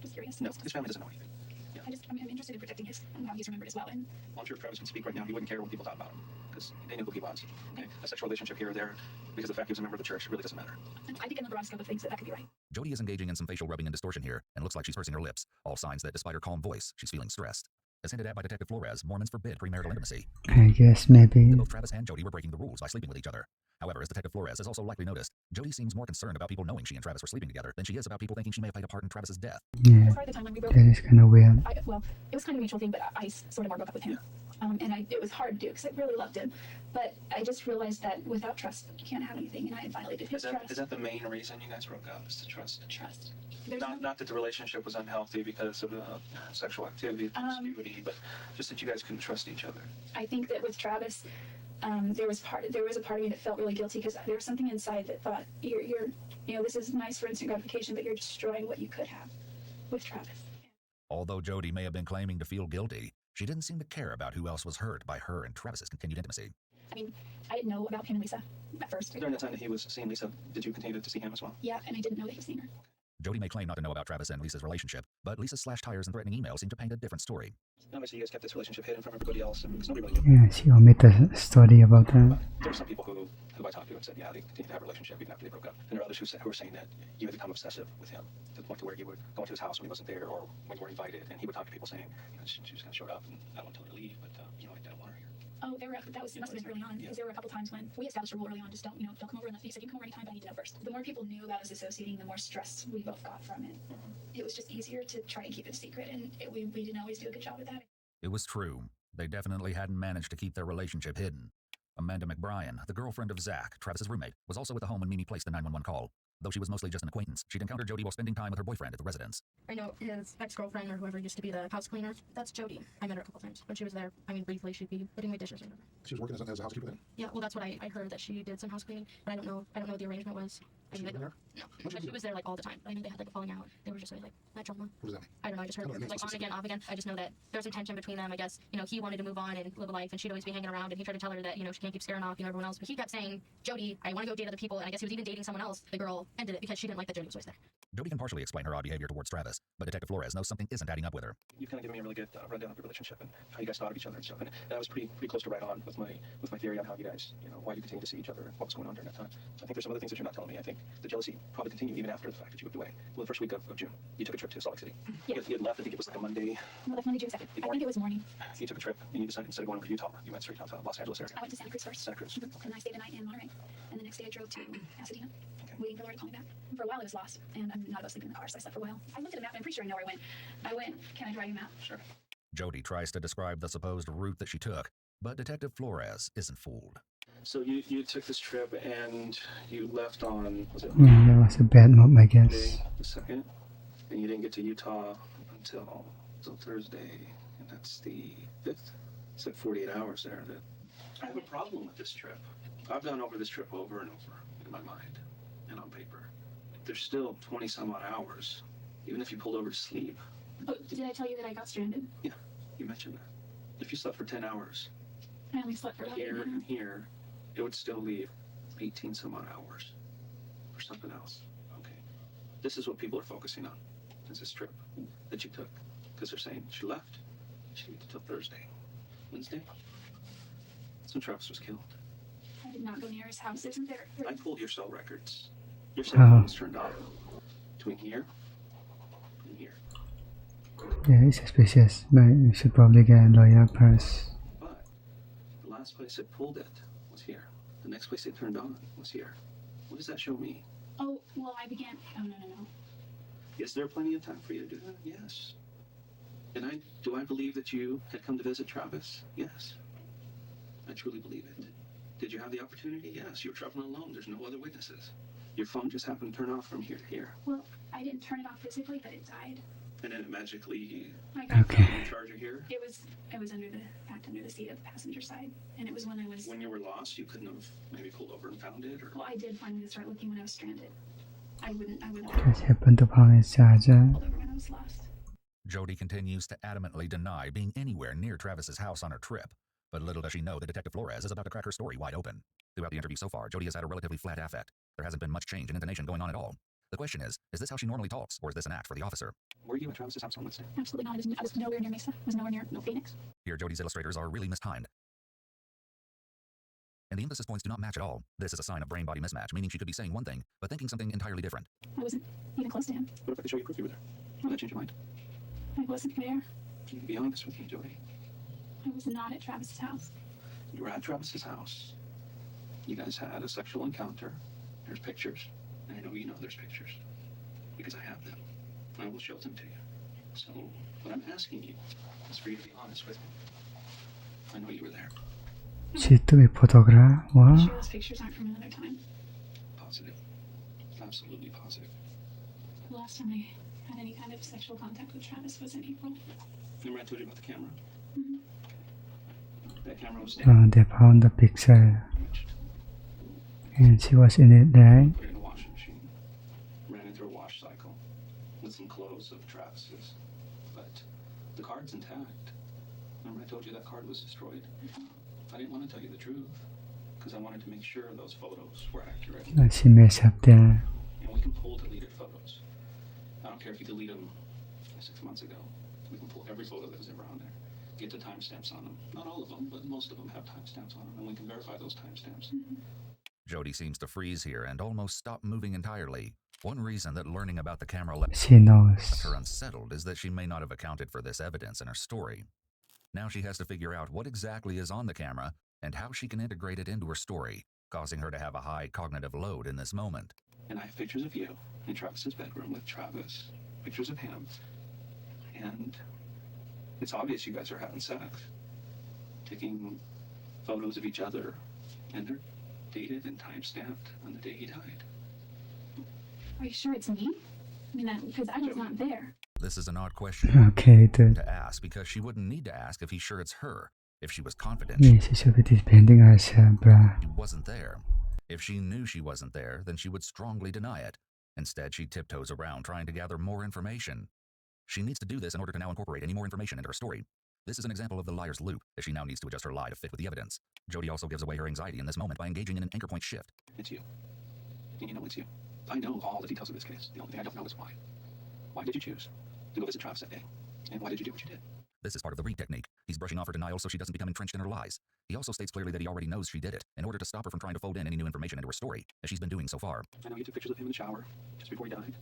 Just curious. No, his family doesn't know anything. Yeah. I'm interested in protecting his and how he's remembered as well. And well, I'm sure if Travis can speak right now, he wouldn't care what people thought about him, because they knew who he was. Okay? A sexual relationship here or there, because the fact he was a member of the church, it really doesn't matter. I think in the broad scope of things that could be right. Jody is engaging in some facial rubbing and distortion here, and looks like she's pursing her lips, all signs that despite her calm voice, she's feeling stressed. As hinted at by Detective Flores, Mormons forbid premarital intimacy. I guess maybe. Both Travis and Jody were breaking the rules by sleeping with each other. However, as Detective Flores has also likely noticed, Jody seems more concerned about people knowing she and Travis were sleeping together than she is about people thinking she may have played a part in Travis's death. Yeah, that is kind of weird. Well, it was kind of a mutual thing, but I sort of broke up with him. It was hard to do because I really loved him. But I just realized that without trust, you can't have anything, and I had violated his trust. Is that the main reason you guys broke up? Is the trust? Trust. Not that the relationship was unhealthy because of sexual activity, promiscuity, but just that you guys couldn't trust each other. I think that with Travis, there was a part of me that felt really guilty because there was something inside that thought this is nice for instant gratification, but you're destroying what you could have with Travis. Although Jodi may have been claiming to feel guilty, she didn't seem to care about who else was hurt by her and Travis's continued intimacy. I mean, I didn't know about him and Lisa at first. During the time that he was seeing Lisa, did you continue to see him as well? Yeah, and I didn't know that he was seeing her. Jodi may claim not to know about Travis and Lisa's relationship, but Lisa's slashed tires and threatening emails seem to paint a different story. Obviously, you guys kept this relationship hidden from everybody else because nobody really knew. Yeah, she omitted the story about that. There were some people who I talked to and said, yeah, they continued to have a relationship even after they broke up. And there are others who were saying that you had become obsessive with him to the point to where you would go into his house when he wasn't there or when you were invited, and he would talk to people saying, she just kind of showed up and I don't want to tell her to leave, but I don't want her here. Oh, must have been early on, because there were a couple times when we established a rule early on, just don't come over unless he said you can come over anytime, but I need to know first. The more people knew about us associating, the more stress we both got from it. It was just easier to try and keep it a secret, and we didn't always do a good job with that. It was true. They definitely hadn't managed to keep their relationship hidden. Amanda McBrien, the girlfriend of Zach, Travis's roommate, was also at the home when Mimi placed the 911 call. Though she was mostly just an acquaintance, she'd encountered Jodi while spending time with her boyfriend at the residence. I know his ex-girlfriend or whoever used to be the house cleaner. That's Jodi. I met her a couple times. When she was there, briefly, she'd be putting my dishes in. She was working as a housekeeper then? Yeah, well, that's what I heard, that she did some house cleaning, but I don't know what the arrangement was. She was there? No, but she was there all the time. I knew they had a falling out. They were just always that drama. What does that mean? I don't know. I just heard on again, off again. I just know that there was some tension between them. I guess he wanted to move on and live a life, and she'd always be hanging around. And he tried to tell her that she can't keep scaring off everyone else. But he kept saying, Jodi, I want to go date other people. And I guess he was even dating someone else. The girl ended it because she didn't like that Jodi was always there. Jodi can partially explain her odd behavior towards Travis, but Detective Flores knows something isn't adding up with her. You kind of given me a really good rundown of your relationship and how you guys thought of each other and stuff. And I was pretty close to right on with my theory on how you guys, why you continue to see each other and what was going on during that time. I think there's some other things that you're not telling me. I think the jealousy probably continued even after the fact that you moved away. Well, the first week of June, you took a trip to Salt Lake City. Yeah. You had left, I think it was like a Monday. No, like Monday, June 2nd. I think it was morning. You took a trip and you decided instead of going over to Utah, you went straight down to Los Angeles area. I went to Santa Cruz first. Santa Cruz. And I stayed the night in Monterey. And the next day I drove to Pasadena, waiting for Laura to call me back. For a while I was lost, and I'm not about sleeping in the car, so I slept for a while. I looked at the map, and I'm pretty sure I know where I went. Can I drive you a map? Sure. Jodi tries to describe the supposed route that she took, but Detective Flores isn't fooled. So you took this trip and you left on, was it? Yeah, that was a bad map, I guess. Monday the 2nd, and you didn't get to Utah until Thursday, and that's the 5th. It's like 48 hours there. I have a problem with this trip. I've gone over this trip over and over in my mind and on paper. There's still 20 some odd hours, even if you pulled over to sleep. Oh, did I tell you that I got stranded? Yeah, you mentioned that. If you slept for 10 hours, I only slept for about here and here, it would still leave 18 some odd hours for something else. Okay. This is what people are focusing on, is this trip that you took. Because they're saying she left, she didn't get until Thursday. Wednesday? That's when Travis was killed. I did not go near his house, isn't there? I pulled your cell records. Your cell phone was turned off. Between here and here. Yeah, it's suspicious, but you should probably get a lawyer first. But the last place it pulled it was here. The next place it turned on was here. What does that show me? Oh, well, I began. Oh, no. Is there plenty of time for you to do that? Yes. And do I believe that you had come to visit Travis? Yes. I truly believe it. Did you have the opportunity? Yes. You were traveling alone. There's no other witnesses. Your phone just happened to turn off from here to here. Well, I didn't turn it off physically, but it died. And then it magically Okay. the charger here. It was packed under the seat of the passenger side, and it was when I was. When you were lost, you couldn't have maybe pulled over and found it, or. Well, I did finally start looking when I was stranded. I wouldn't. Just happened to find his charger. Pulled over when I was lost. Jodi continues to adamantly deny being anywhere near Travis's house on her trip, but little does she know that Detective Flores is about to crack her story wide open. Throughout the interview so far, Jodi has had a relatively flat affect. There hasn't been much change in intonation going on at all. The question is this how she normally talks, or is this an act for the officer? Were you at Travis's house on Wednesday? Absolutely not. I was nowhere near Mesa. I was nowhere near Phoenix. Here, Jodi's illustrators are really mistimed. And the emphasis points do not match at all. This is a sign of brain-body mismatch, meaning she could be saying one thing, but thinking something entirely different. I wasn't even close to him. What if I could show you proof you were there? Will that change your mind? I wasn't there. Can you be honest with me, Jodi? I was not at Travis's house. You were at Travis's house. You guys had a sexual encounter. There's pictures. And I know you know there's pictures. Because I have them. I will show them to you. So, what I'm asking you is for you to be honest with me. I know you were there. She took a photograph. I'm Wow. sure those pictures aren't from another time. Positive. Absolutely positive. The last time I had any kind of sexual contact with Travis was in April. Remember I told you about the camera? Mhm. That camera was down. They found the picture, and she was in it, right? Put it in a washing machine. Ran it through a wash cycle with some clothes of Travis's. But the card's intact. Remember I told you that card was destroyed? I didn't want to tell you the truth because I wanted to make sure those photos were accurate. She messed up there. And we can pull deleted photos. I don't care if you delete them 6 months ago. We can pull every photo that was ever on there. Get the timestamps on them. Not all of them, but most of them have timestamps on them, and we can verify those timestamps. Jodi seems to freeze here and almost stop moving entirely. One reason that learning about the camera She knows. left her unsettled is that she may not have accounted for this evidence in her story. Now she has to figure out what exactly is on the camera and how she can integrate it into her story, causing her to have a high cognitive load in this moment. And I have pictures of you in Travis's bedroom with Travis. Pictures of him. And it's obvious you guys are having sex. Taking photos of each other. And they're dated and time-stamped on the day he died. Are you sure it's me? I mean, because I was not there. This is an odd question Okay, good. to ask because she wouldn't need to ask if he's sure it's her. If she was confident She should be defending herself, bruh. she wasn't there. If she knew she wasn't there, then she would strongly deny it. Instead, she tiptoes around trying to gather more information. She needs to do this in order to now incorporate any more information into her story. This is an example of the liar's loop, as she now needs to adjust her lie to fit with the evidence. Jodi also gives away her anxiety in this moment by engaging in an anchor point shift. It's you. And you know it's you. I know all the details of this case. The only thing I don't know is why. Why did you choose to go visit Travis that day? And why did you do what you did? This is part of the read technique. He's brushing off her denial so she doesn't become entrenched in her lies. He also states clearly that he already knows she did it, in order to stop her from trying to fold in any new information into her story, as she's been doing so far. I know you took pictures of him in the shower just before he died.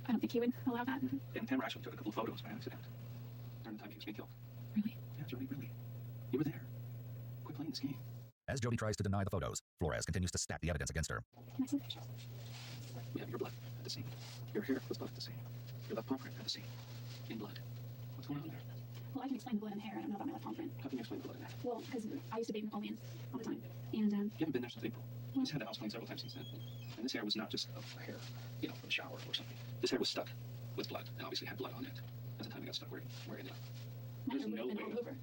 I don't think he would allow that. And Tamara actually took a couple of photos by accident during the time he was being killed. Really? Yeah, Jodi, really. You were there. Quit playing this game. As Jodi tries to deny the photos, Flores continues to stack the evidence against her. Can I see the pictures? We have your blood at the scene. Your hair was blood at the scene. Your left palm print at the scene. In blood. What's going on there? Well, I can explain the blood and hair. I don't know about my left palm print. How can you explain the blood and hair? Well, because I used to bathe Napoleon all the time. And, You haven't been there since April. He's had the house cleaned several times since then. And this hair was not just a hair, you know, from the shower or something. This hair was stuck with blood, and obviously had blood on it. At the time it got stuck where it ended up. my There's hair would no have been way. all over.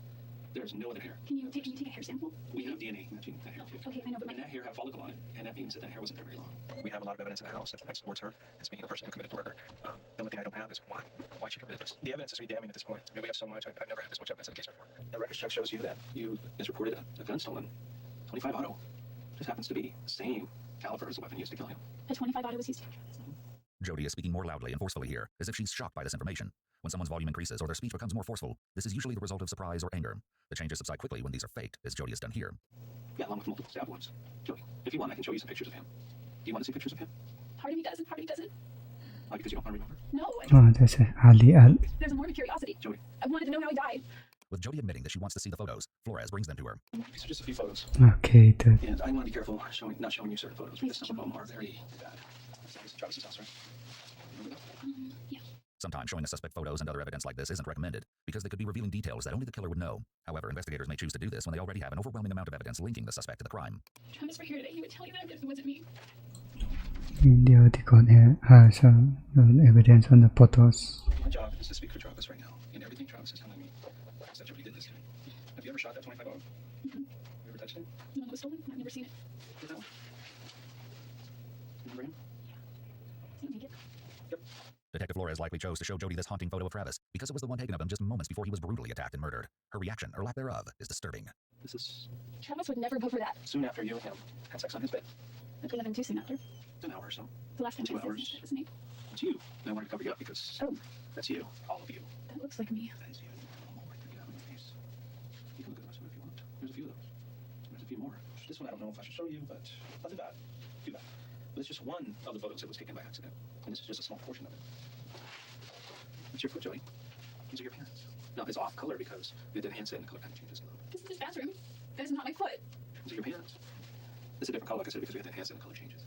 There's no other hair. Can you take a hair sample? We have DNA matching that hair too. Okay, I know, but And that hair had follicle on it, and that means that hair wasn't there very long. We have a lot of evidence in the house that supports her as being the person who committed the murder. The only thing I don't have is why she committed this. The evidence is really damning at this point. I mean, we have so much. I've never had this much evidence in a case before. The records check shows you that you is reported a gun stolen. 25 auto. Just happens to be the same caliber as the weapon used to kill him. A 25 auto was used. Jodi is speaking more loudly and forcefully here, as if she's shocked by this information. When someone's volume increases or their speech becomes more forceful, this is usually the result of surprise or anger. The changes subside quickly when these are faked, as Jodi has done here. Yeah, along with multiple stab wounds. Jodi, if you want, I can show you some pictures of him. Do you want to see pictures of him? Part of me does and part of me doesn't. Why? Because you don't want to remember? No. That's Ali. There's a morbid curiosity. Jodi. I wanted to know how he died. With Jodi admitting that she wants to see the photos, Flores brings them to her. These are just a few photos. Okay, good. And I want to be careful not showing you certain photos because some of them are very bad. That's Travis's house, right? Remember that? Yeah. Sometimes showing a suspect photos and other evidence like this isn't recommended, because they could be revealing details that only the killer would know. However, investigators may choose to do this when they already have an overwhelming amount of evidence linking the suspect to the crime. If Travis were here today, he would tell you that if it wasn't me. They got some evidence on the photos. My job is to speak for Travis right now, and everything Travis is telling me is that Jodi did this to me. Have you ever shot that 25 auto? Mm-hmm. You ever touched it? The one that was stolen? I've never seen it. Did that one? Remember him? Is he naked? Yep. Detective Flores likely chose to show Jodi this haunting photo of Travis because it was the one taken of him just moments before he was brutally attacked and murdered. Her reaction, or lack thereof, is disturbing. This is Travis would never go for that. soon after you and him had sex on his bed. It could have been too soon after. An hour or so. The last time 2 I said hours. it was me. It's you. And I wanted to cover you up because that's you. All of you. That looks like me. That is you. One more that you have on your face. You can look at the rest of them if you want. There's a few of those. There's a few more. This one I don't know if I should show you, but nothing bad. Too bad. But it's just one of the photos that was taken by accident. And this is just a small portion of it. It's your foot, Jodi. These are your pants. Now, it's off color because it enhances it and the color kind of changes a little bit. This is his bathroom. That is not my foot. These are your pants. It's a different color, like I said, because we have to enhance it and the color changes.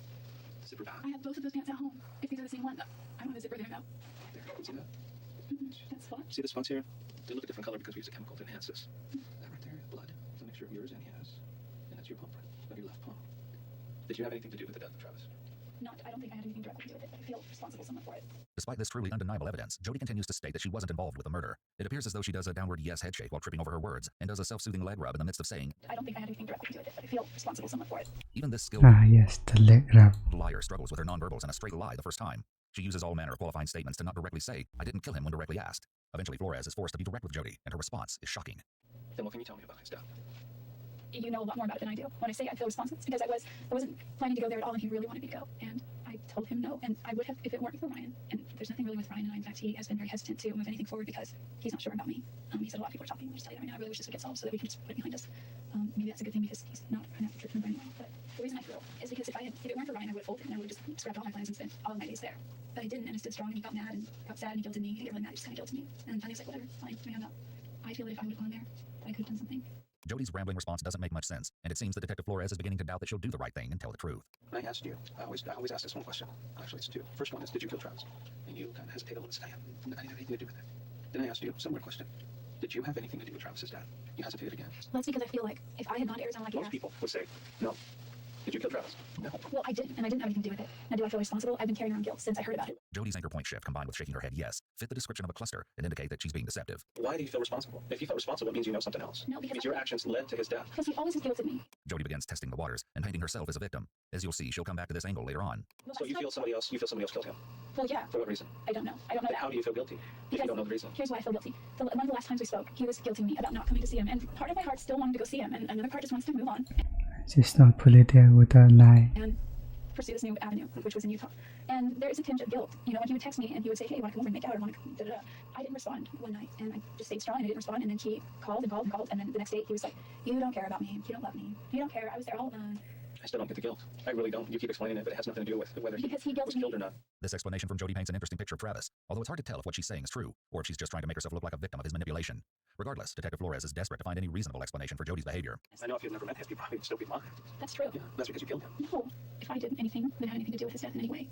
Zipper back. I have both of those pants at home. If these are the same one, I don't have a zipper there now. There, you can see that? That spot? See the spots here? They look a different color because we use a chemical to enhance this. That right there, blood. picture of yours and his, and that's your palm print of your left palm. Did you have anything to do with the death of Travis? Not, I don't think I had anything directly to do with it, but I feel responsible somewhat for it. Despite this truly undeniable evidence, Jodi continues to state that she wasn't involved with the murder. It appears as though she does a downward yes head shake while tripping over her words, and does a self-soothing leg rub in the midst of saying, I don't think I had anything directly to do with it, but I feel responsible somewhat for it. even this skilled Yes, the leg rub. liar struggles with her nonverbals and a straight lie the first time. She uses all manner of qualifying statements to not directly say, I didn't kill him when directly asked. Eventually, Flores is forced to be direct with Jodi, and her response is shocking. Then what can you tell me about his death? You know a lot more about it than I do. When I say I feel responsible, it's because I wasn't planning to go there at all, and he really wanted me to go. And I told him no, and I would have if it weren't for Ryan. And there's nothing really with Ryan and I. In fact, he has been very hesitant to move anything forward because he's not sure about me. He said a lot of people are talking. I'll just tell you right now, I really wish this would get solved so that we can just put it behind us. Maybe that's a good thing because he's not an active church member anymore. But the reason I feel is because if it weren't for Ryan, I would have folded and I would have just scrapped all my plans and spent all of my days there. But I didn't, and I stood strong, and he got mad and got sad and he guilted me. He didn't get really mad, he just kind of guilted me. And finally, he was like, whatever, fine, we hung up. I feel that if I would have gone there, that I could have done something. Jodi's rambling response doesn't make much sense, and it seems that Detective Flores is beginning to doubt that she'll do the right thing and tell the truth. I asked you, I always ask this one question. Actually, it's two. First one is, did you kill Travis? And you kind of hesitate a little and say, I didn't have anything to do with it. Then I asked you, similar question. Did you have anything to do with Travis's death? You hesitated again. Well, that's because I feel like if I had gone to Arizona like Most people would say, no. Did you kill Travis? No. Well, I didn't, and I didn't have anything to do with it. Now, do I feel responsible? I've been carrying around guilt since I heard about it. Jodi's anchor point shift combined with shaking her head yes fit the description of a cluster and indicate that she's being deceptive. Why do you feel responsible? If you felt responsible, it means you know something else. No, it because means your actions led to his death. Because he always has guilted me. Jodi begins testing the waters and painting herself as a victim. As you'll see, she'll come back to this angle later on. Well, So you feel somebody else killed him? Well, yeah. For what reason? I don't know. I don't know Then that. how do you feel guilty if you don't know the reason? Here's why I feel guilty. One of the last times we spoke, he was guilting me about not coming to see him, and part of my heart still wanted to go see him, and another part just wants to move on. She's not fully there with a lie. And pursue this new avenue, which was in Utah. And there is a tinge of guilt. You know, when he would text me and he would say, hey, want to come over and make out, or want to da-da-da. I didn't respond one night, and I just stayed strong, and I didn't respond, and then he called and called and called, and then the next day he was like, you don't care about me, you don't love me, you don't care, I was there all alone. I still don't get the guilt. I really don't. You keep explaining it, but it has nothing to do with whether he was killed or not. This explanation from Jodi paints an interesting picture of Travis, although it's hard to tell if what she's saying is true, or if she's just trying to make herself look like a victim of his manipulation. Regardless, Detective Flores is desperate to find any reasonable explanation for Jodi's behavior. I know if you've never met him, you probably would still be lying. That's true. Yeah, that's because you killed him. No, if I did anything that had anything to do with his death in any way.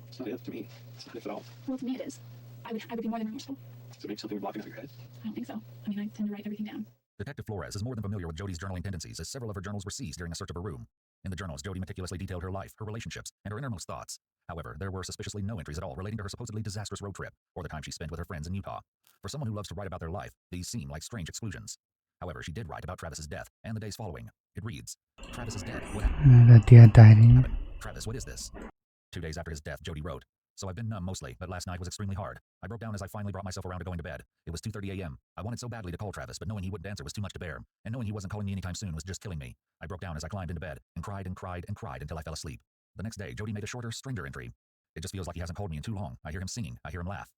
It's not if to me. It's not if at all. Well, to me it is. I would be more than remorseful. So maybe something blocking out your head? I don't think so. I mean, I tend to write everything down. Detective Flores is more than familiar with Jodi's journaling tendencies, as several of her journals were seized during a search of her room. In the journals, Jodi meticulously detailed her life, her relationships, and her innermost thoughts. However, there were suspiciously no entries at all relating to her supposedly disastrous road trip, or the time she spent with her friends in Utah. For someone who loves to write about their life, these seem like strange exclusions. However, she did write about Travis's death, and the days following. It reads, Travis is dead. What happened? The dear diary. Travis, what is this? 2 days after his death, Jodi wrote, so I've been numb mostly, but last night was extremely hard. I broke down as I finally brought myself around to going to bed. It was 2:30 a.m. I wanted so badly to call Travis, but knowing he wouldn't answer was too much to bear, and knowing he wasn't calling me anytime soon was just killing me. I broke down as I climbed into bed, and cried and cried and cried until I fell asleep. The next day, Jodi made a shorter, stranger entry. It just feels like he hasn't called me in too long. I hear him singing. I hear him laugh.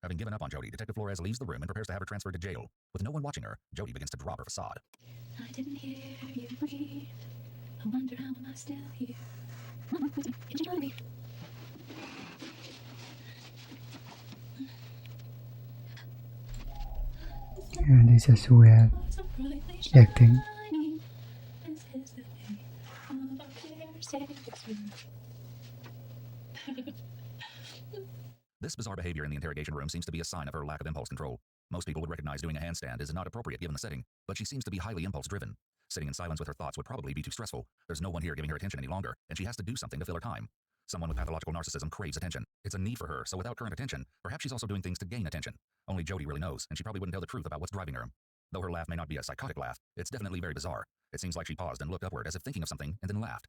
Having given up on Jodi, Detective Flores leaves the room and prepares to have her transferred to jail. With no one watching her, Jodi begins to drop her facade. I didn't hear you breathe. I wonder how am I still here. Mama, can you join me? And this is weird acting. This bizarre behavior in the interrogation room seems to be a sign of her lack of impulse control. Most people would recognize doing a handstand is not appropriate given the setting, but she seems to be highly impulse-driven. Sitting in silence with her thoughts would probably be too stressful. There's no one here giving her attention any longer, and she has to do something to fill her time. Someone with pathological narcissism craves attention. It's a need for her, so without current attention, perhaps she's also doing things to gain attention. Only Jodi really knows, and she probably wouldn't tell the truth about what's driving her. Though her laugh may not be a psychotic laugh, it's definitely very bizarre. It seems like she paused and looked upward as if thinking of something, and then laughed.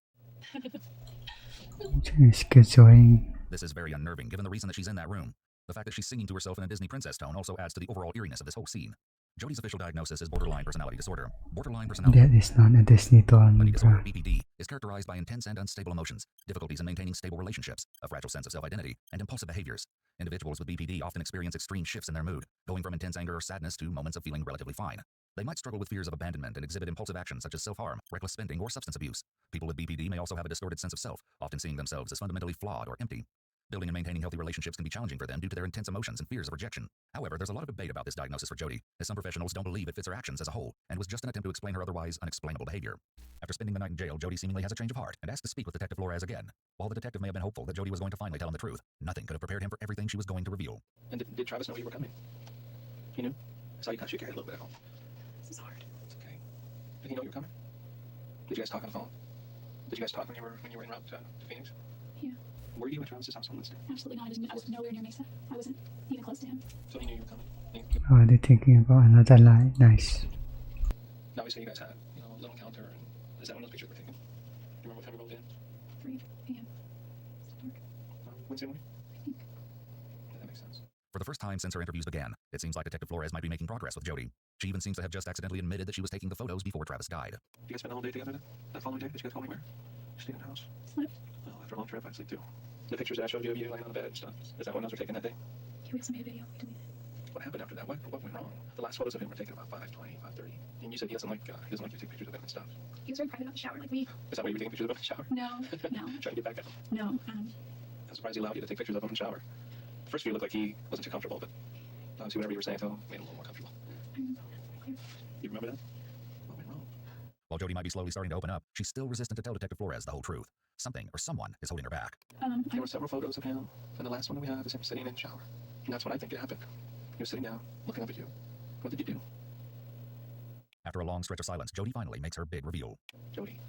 Schizoid. This is very unnerving, given the reason that she's in that room. The fact that she's singing to herself in a Disney princess tone also adds to the overall eeriness of this whole scene. Jodi's official diagnosis is borderline personality disorder. Borderline personality That is not a Disney tone. disorder, BPD, is characterized by intense and unstable emotions, difficulties in maintaining stable relationships, a fragile sense of self-identity, and impulsive behaviors. Individuals with BPD often experience extreme shifts in their mood, going from intense anger or sadness to moments of feeling relatively fine. They might struggle with fears of abandonment and exhibit impulsive actions such as self-harm, reckless spending, or substance abuse. People with BPD may also have a distorted sense of self, often seeing themselves as fundamentally flawed or empty. Building and maintaining healthy relationships can be challenging for them due to their intense emotions and fears of rejection. However, there's a lot of debate about this diagnosis for Jodi, as some professionals don't believe it fits her actions as a whole, and was just an attempt to explain her otherwise unexplainable behavior. After spending the night in jail, Jodi seemingly has a change of heart and asks to speak with Detective Flores again. While the detective may have been hopeful that Jodi was going to finally tell him the truth, nothing could have prepared him for everything she was going to reveal. And did Travis know you were coming? He knew? I saw you kind of shake your head a little bit at home. This is hard. It's okay. Did he know you were coming? Did you guys talk on the phone? Did you guys talk when you were en route to Phoenix? Yeah. Were you at Travis's house on Wednesday? Absolutely not. I was nowhere near Mesa. I wasn't even close to him. So he knew you were coming. Oh, they're thinking about another lie. Nice. Now we say you guys had, a little encounter, and is that when those pictures were taken? Do you remember what time you rolled in? 3 p.m. Wednesday morning? Yeah, that makes sense. For the first time since her interviews began, it seems like Detective Flores might be making progress with Jodi. She even seems to have just accidentally admitted that she was taking the photos before Travis died. You guys spent the whole day together then? That following day? Did you guys go anywhere? Stayed in the house? Slept. Well, after a long trip, I'd sleep too. The pictures that I showed you of you laying on the bed and stuff, is that when those were taken that day? Yeah, we also made a video. We deleted it. What happened after that? What went wrong? The last photos of him were taken about 5:20, 5:30. And you said he doesn't like you to take pictures of him and stuff. He was very private about the shower. Like Is that why you were taking pictures of him in the shower? No, no. Trying to get back at him? No. I'm surprised he allowed you to take pictures of him in the shower. The first view looked like he wasn't too comfortable, but obviously whatever you were saying to him made him a little more comfortable. You remember that? What went wrong? While Jodi might be slowly starting to open up, she's still resistant to tell Detective Flores the whole truth. Something or someone is holding her back. There were several photos of him, and the last one that we have is him sitting in the shower. And that's when I think it happened. He was sitting down, looking up at you. What did you do? After a long stretch of silence, Jodi finally makes her big reveal. Jodi,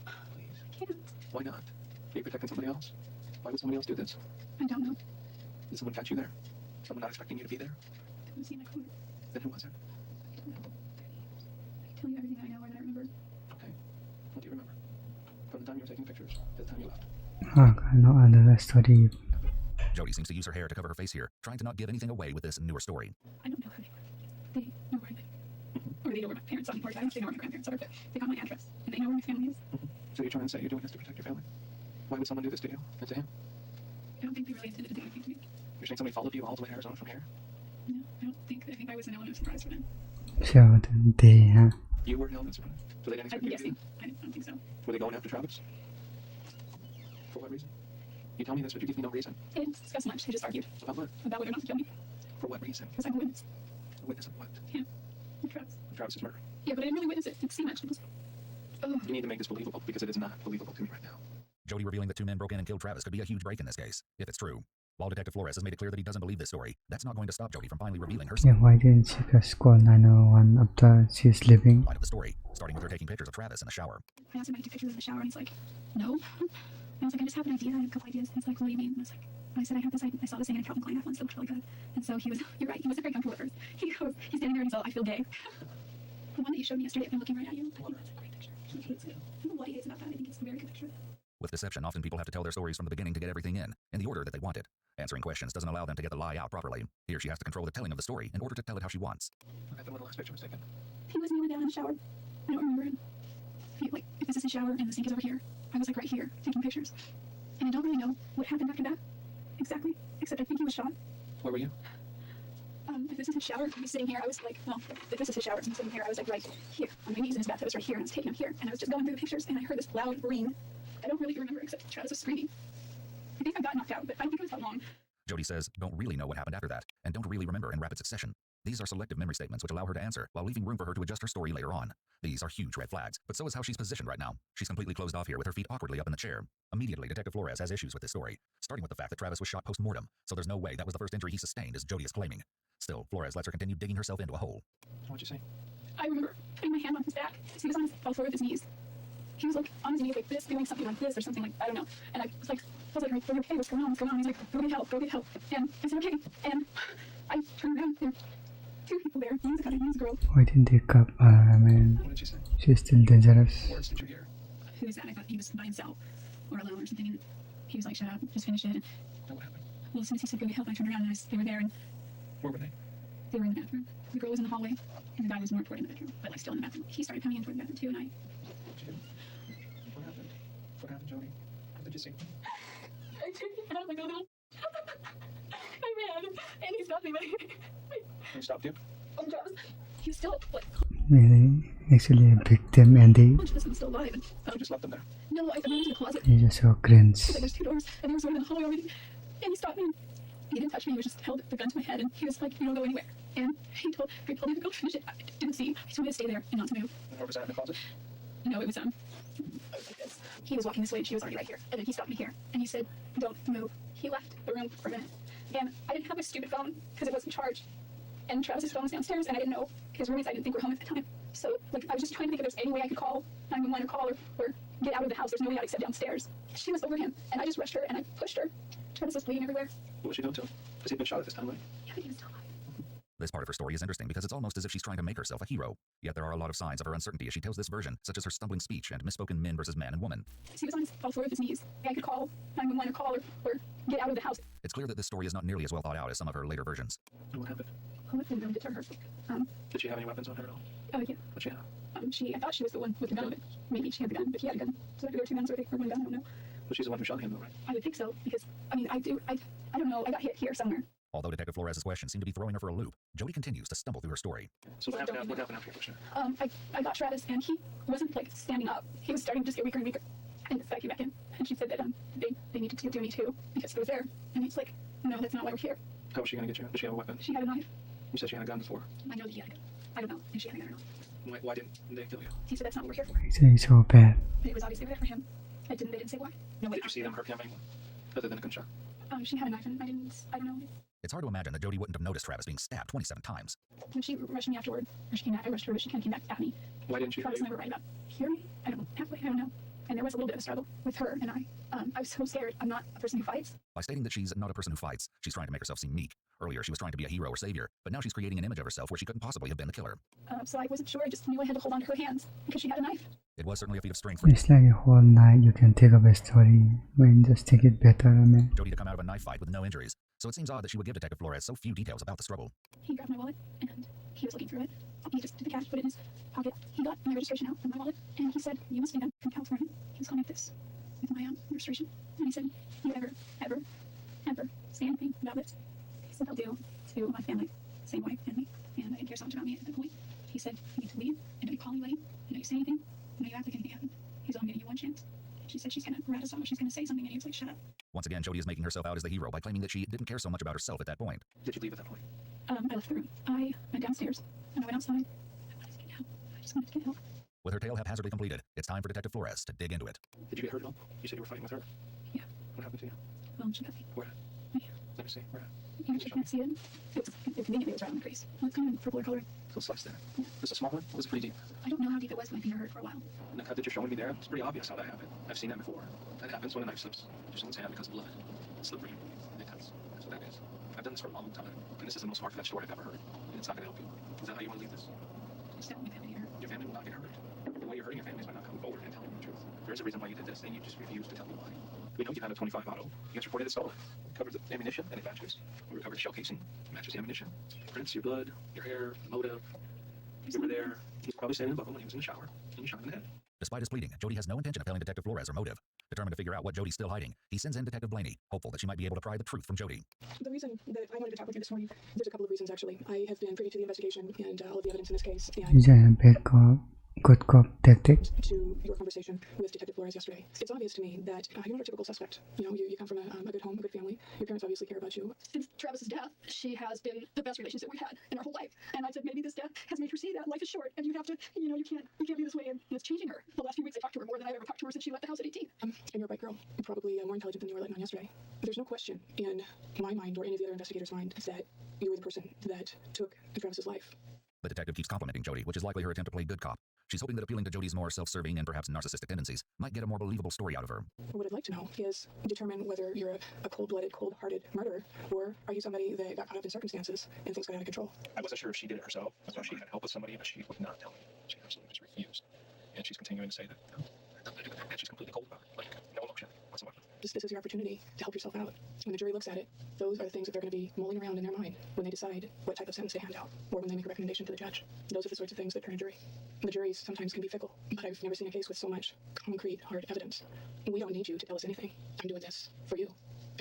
please. Can't. Why not? Are you protecting somebody else? Why would somebody else do this? I don't know. Did someone catch you there? Someone not expecting you to be there? It was in my car. Then who was it? I don't know. I can tell you everything that I know or that I remember. Okay. What do you remember? From the time you were taking pictures to the time you left? No other story. Jodi seems to use her hair to cover her face here, trying to not give anything away with this newer story. I don't know who they were. They know where I live. Or they know where my parents are. Or I don't know if they know where my grandparents are, but they got my address. And they know where my family is. So you're trying to say you're doing this to protect your family? Why would someone do this to you and to him? I don't think they really intended to do anything to me. You're saying somebody followed you all the way to Arizona from here? No, I don't think. I think I was an element of surprise for them. So they, You were an element of surprise? So they didn't expect I'm you to be? guessing. I don't think so. Were they going after Travis? For what reason? You tell me this, but you give me no reason. They didn't discuss much. They just argued. About what? About whether or not to kill me. For what reason? Because I'm a witness. A witness of what? Him. And Travis. Travis's murder. Yeah, but I didn't really witness it. Didn't see much. It was... Oh. You need to make this believable, because it is not believable to me right now. Jodi revealing that 2 men broke in and killed Travis could be a huge break in this case, if it's true. While Detective Flores has made it clear that he doesn't believe this story, that's not going to stop Jodi from finally revealing her yeah, why didn't she just call 911 after she's leaving? side of the story, starting with her taking pictures of Travis in the shower. I asked him if I could take pictures in the shower, and he's like, no. And I was like, I just have an idea. I have a couple ideas. And he's like, what do you mean? And I said, I have this. I saw this thing in a Calvin Klein. That one looked really good. And so he was, you're right. He wasn't very comfortable at first. He's standing there and he's all, I feel gay. The one that you showed me yesterday, I'm looking right at you. I think that's a great picture. He hates it. I don't know what he hates about that. I think it's a very good picture. With deception, often people have to tell their stories from the beginning to get everything in the order that they want it. Answering questions doesn't allow them to get the lie out properly. Here she has to control the telling of the story in order to tell it how she wants. Okay, then when the last picture was taken? He was kneeling down in the shower. I don't remember him. Like, if this is his shower and the sink is over here, I was like right here taking pictures. And I don't really know what happened after that. Exactly. Except I think he was shot. Where were you? If this is his shower, he's sitting here. I was like, well, if this is his shower, he's sitting here. I was like right here. On my knees in his bath. I was right here, and I was taking him here. And I was just going through the pictures, and I heard this loud ring. I don't really remember except Travis was screaming. I think I got knocked out, but I don't think it was that long. Jodi says, don't really know what happened after that, and don't really remember in rapid succession. These are selective memory statements which allow her to answer, while leaving room for her to adjust her story later on. These are huge red flags, but so is how she's positioned right now. She's completely closed off here with her feet awkwardly up in the chair. Immediately, Detective Flores has issues with this story, starting with the fact that Travis was shot post-mortem, so there's no way that was the first injury he sustained, as Jodi is claiming. Still, Flores lets her continue digging herself into a hole. What'd you say? I remember putting my hand on his back. He was on the floor with his knees. He was like on his knees like this, doing something like this or something like, I don't know. And I was like, are you okay? What's going on? What's going on? He's like, go get help. And I said, okay. And I turned around, there were 2 people there. One was a guy, one was a girl. Why didn't they cup her? I mean, What did she say? she's still dangerous. Words did you hear? Who was that? I thought he was by himself or alone or something. And he was like, shut up, just finish it. And, What happened? well, as soon as he said go get help, I turned around and they were there. And Where were they? they were in the bathroom. The girl was in the hallway. And the guy was more toward in the bedroom, but like still in the bathroom. He started coming in toward the bathroom too, and I... What'd you do? What happened? What happened, Jodi? What did you see? I turned out like a little... I ran, and he stopped me, but He stopped you? Travis, he was still like... Really? Actually a victim and they conscious and still alive. And, You just left them there? no, I went into the closet. they just so cringe. Like, there's 2 doors, and there was one in the hallway already. And he stopped me. He didn't touch me. He was just held the gun to my head, and he was like, "You don't go anywhere." And he told me to go finish it. I didn't see. He told me to stay there and not to move. And where was that, in the closet? No, it was like this. He was walking this way, and she was already right here. And then he stopped me here, and he said, "Don't move." He left the room for a minute, and I didn't have my stupid phone because it wasn't charged. And Travis's phone was downstairs, and I didn't know his roommates. I didn't think were home at the time. So, like, I was just trying to think if there's any way I could call 911 or call her or get out of the house. There's no way out except downstairs. She was over him, and I just rushed her and I pushed her. Travis was bleeding everywhere. What was she doing to him? Has he been shot at this time, right? Yeah, but he was still alive. This part of her story is interesting because it's almost as if she's trying to make herself a hero. Yet there are a lot of signs of her uncertainty as she tells this version, such as her stumbling speech and misspoken men versus man and woman. He was on all four of his knees. I could call 911 or call her or get out of the house. It's clear that this story is not nearly as well thought out as some of her later versions. And what happened? Oh, it didn't really deter her. Did she have any weapons on her at all? Oh, yeah. What'd she have? I thought she was the one with the gun, but maybe she had the gun, but he had a gun. So I had to go 2 guns or one gun, I don't know. But she's the one who shot him, though, right? I would think so, because, I don't know, I got hit here somewhere. Although Detective Flores' questions seem to be throwing her for a loop, Jody continues to stumble through her story. So what happened after your question? I got Travis, and he wasn't, like, standing up. He was starting to just get weaker and weaker. And I came back in, and she said that they needed to do me too, because he was there. And he's like, no, that's not why we're here. How was she going to get you? Did she have a weapon? She had a knife. You said she had a gun before. I know that he had a gun. I don't know if she had a gun or not. Why didn't they kill you? He said that's not what we're here for. It's so bad. But it was obviously there for him. They didn't say why. No way. Did you see them hurt him anymore? Other than a gunshot? She had a knife, and I don't know. It's hard to imagine that Jody wouldn't have noticed Travis being stabbed 27 times. When she rushed me afterward, or she came back, I rushed her, but she kind of came back at me. Why didn't she Travis and I were right about hear me? I don't know. Halfway, I don't know. And there was a little bit of a struggle with her and I. I was so scared. I'm not a person who fights. By stating that she's not a person who fights, she's trying to make herself seem meek. Earlier, she was trying to be a hero or savior, but now she's creating an image of herself where she couldn't possibly have been the killer. So I wasn't sure. I just knew I had to hold on to her hands because she had a knife. It was certainly a feat of strength for It's like a whole night you can take up a story when just take it better. I mean, Jody to come out of a knife fight with no injuries, so it seems odd that she would give Detective Flores so few details about the struggle. He grabbed my wallet and he was looking through it. He just took the cash, put it in his pocket. He got my registration out from my wallet and he said, "You must think I'm from California." He was calling up this with my registration, and he said, "You ever say anything about this?" He said, "I'll do to my family, same way and me, and I didn't care so much about me at that point." He said, "You need to leave, and don't you call anybody, and don't you say anything, and don't you act like anything happened." He's only giving you one chance. She said she's gonna rat us out, she's gonna say something, and he was like, "Shut up." Once again, Jody is making herself out as the hero by claiming that she didn't care so much about herself at that point. Did you leave at that point? I left the room. I went downstairs, and I went outside. I wanted to get help. I just wanted to get help. With her tale haphazardly completed, it's time for Detective Flores to dig into it. Did you get hurt at all? You said you were fighting with her? Yeah. What happened to you? She got me. Where? Right here. Let me see. Where? You actually can't see it. It conveniently was right on the crease. Well, it's kind of purple coloring. Little slice there. Was it a small one? Was it pretty deep? I don't know how deep it was, but my finger hurt for a while. And the cut that you're showing me there, it's pretty obvious how that happened. I've seen that before. That happens when a knife slips through someone's hand because of blood. It's slippery. It cuts. That's what that is. I've done this for a long time. And this is the most far-fetched story I've ever heard. And it's not going to help you. Is that how you want to leave this? Just don't want my family to hurt. Your family will not get hurt. The way you're hurting your family is by not coming forward and telling them the truth. There's a reason why you did this, and you just refuse to tell me why. We know you had a 25 auto. You guys reported it stolen. It covers the ammunition and it matches. We recovered the shell casing. It matches the ammunition. Prints, your blood, your hair, the motive. You were there. He was probably standing above him when he was in the shower, and you shot him in the head. Despite his pleading, Jody has no intention of telling Detective Flores her motive. Determined to figure out what Jody's still hiding, he sends in Detective Blaney, hopeful that she might be able to pry the truth from Jody. The reason that I wanted to talk with you this morning, there's a couple of reasons actually. I have been privy to the investigation and all of the evidence in this case. it's a bad cop, good cop tactic. To your conversation with Detective Flores yesterday, it's obvious to me that you're not a typical suspect. You know, you come from a good home, a good family. Your parents obviously care about you. Since Travis's death, she has been the best relationship we've had in our whole life. And I said maybe this death has made her see that life is short, and you have to, you can't be this way, and it's changing her. The last few weeks I talked to her more than I've ever talked to her since she left the house at 18. And you're a bright girl, probably more intelligent than you were letting on yesterday. There's no question in my mind or any of the other investigators' mind that you were the person that took Travis's life. The detective keeps complimenting Jody, which is likely her attempt to play good cop. She's hoping that appealing to Jody's more self-serving and perhaps narcissistic tendencies might get a more believable story out of her. What I'd like to know is determine whether you're a cold-blooded, cold-hearted murderer, or are you somebody that got caught up in circumstances and things got out of control. I wasn't sure if she did it herself. I thought she had help with somebody, but she would not tell me. She absolutely just refused. And she's continuing to say that, and she's completely cold about it. Like, no emotion whatsoever. This is your opportunity to help yourself out. When the jury looks at it, those are the things that they're going to be mulling around in their mind when they decide what type of sentence they hand out, or when they make a recommendation to the judge. Those are the sorts of things that turn a jury. The juries sometimes can be fickle, but I've never seen a case with so much concrete, hard evidence. We don't need you to tell us anything. I'm doing this for you.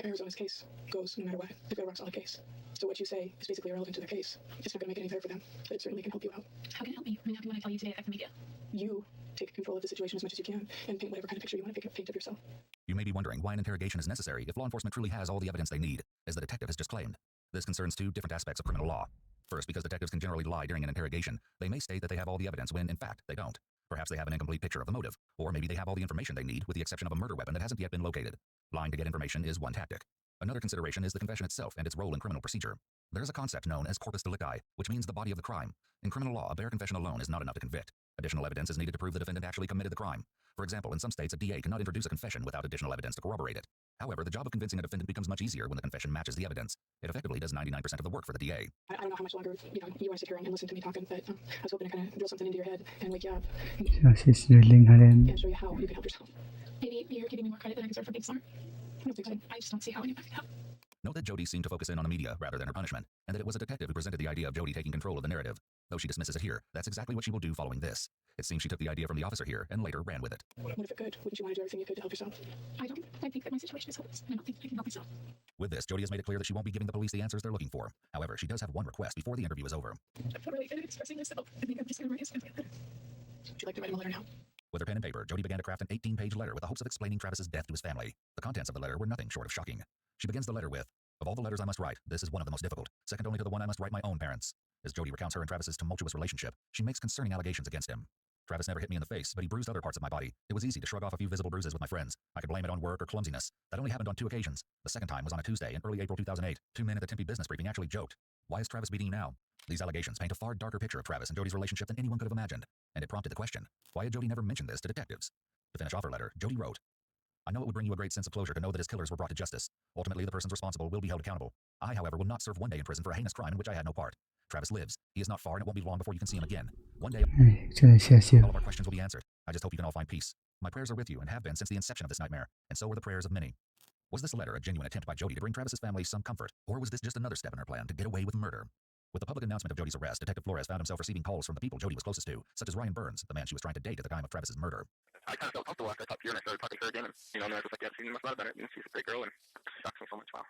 Arizona's case goes no matter what. They've got a rock-solid case. So what you say is basically irrelevant to their case. It's not going to make it any better for them, but it certainly can help you out. How can it help me? I mean, how can what I tell you today affect the media? You take control of the situation as much as you can and paint whatever kind of picture you want to paint of yourself. You may be wondering why an interrogation is necessary if law enforcement truly has all the evidence they need, as the detective has just claimed. This concerns two different aspects of criminal law. First, because detectives can generally lie during an interrogation, they may state that they have all the evidence when, in fact, they don't. Perhaps they have an incomplete picture of the motive, or maybe they have all the information they need with the exception of a murder weapon that hasn't yet been located. Lying to get information is one tactic. Another consideration is the confession itself and its role in criminal procedure. There's a concept known as corpus delicti, which means the body of the crime. In criminal law, a bare confession alone is not enough to convict. Additional evidence is needed to prove the defendant actually committed the crime. For example, in some states, a DA cannot introduce a confession without additional evidence to corroborate it. However, the job of convincing a defendant becomes much easier when the confession matches the evidence. It effectively does 99% of the work for the DA. I don't know how much longer, you want to sit here and listen to me talking, but I was hoping to kind of drill something into your head and wake you up. So she's drilling her in. And show you how you can help yourself. Maybe you're giving me more credit than I deserve for being smart. I don't think so. I just don't see how anyone can help. Note that Jodi seemed to focus in on the media rather than her punishment, and that it was a detective who presented the idea of Jodi taking control of the narrative. Though she dismisses it here, that's exactly what she will do following this. It seems she took the idea from the officer here and later ran with it. What if it could? Wouldn't you want to do everything you could to help yourself? I don't. I think that my situation is hopeless, and I don't think I can help myself. With this, Jodi has made it clear that she won't be giving the police the answers they're looking for. However, she does have one request before the interview is over. I'm not really good at expressing myself. I think I'm just going to write a letter. Would you like to write him a letter now? With her pen and paper, Jodi began to craft an 18-page letter with the hopes of explaining Travis's death to his family. The contents of the letter were nothing short of shocking. She begins the letter with, "Of all the letters I must write, this is one of the most difficult, second only to the one I must write my own parents." As Jodi recounts her and Travis's tumultuous relationship, she makes concerning allegations against him. "Travis never hit me in the face, but he bruised other parts of my body. It was easy to shrug off a few visible bruises with my friends. I could blame it on work or clumsiness. That only happened on 2 occasions. The second time was on a Tuesday in early April 2008. 2 men at the Tempe business briefing actually joked. Why is Travis beating you now?" These allegations paint a far darker picture of Travis and Jodi's relationship than anyone could have imagined, and it prompted the question, why had Jodi never mentioned this to detectives? To finish off her letter, Jodi wrote, "I know it would bring you a great sense of closure to know that his killers were brought to justice. Ultimately, the persons responsible will be held accountable. I, however, will not serve 1 day in prison for a heinous crime in which I had no part. Travis lives. He is not far, and it won't be long before you can see him again. One day, all of our questions will be answered. I just hope you can all find peace. My prayers are with you and have been since the inception of this nightmare, and so were the prayers of many." Was this letter a genuine attempt by Jodi to bring Travis's family some comfort, or was this just another step in her plan to get away with murder? With the public announcement of Jodi's arrest, Detective Flores found himself receiving calls from the people Jodi was closest to, such as Ryan Burns, the man she was trying to date at the time of Travis's murder. I kind of felt comfortable after I talked to you and I started talking to her again, and and I was just like, yeah, she must not have done it, and she's a great girl, and it shocks me so much. Wow.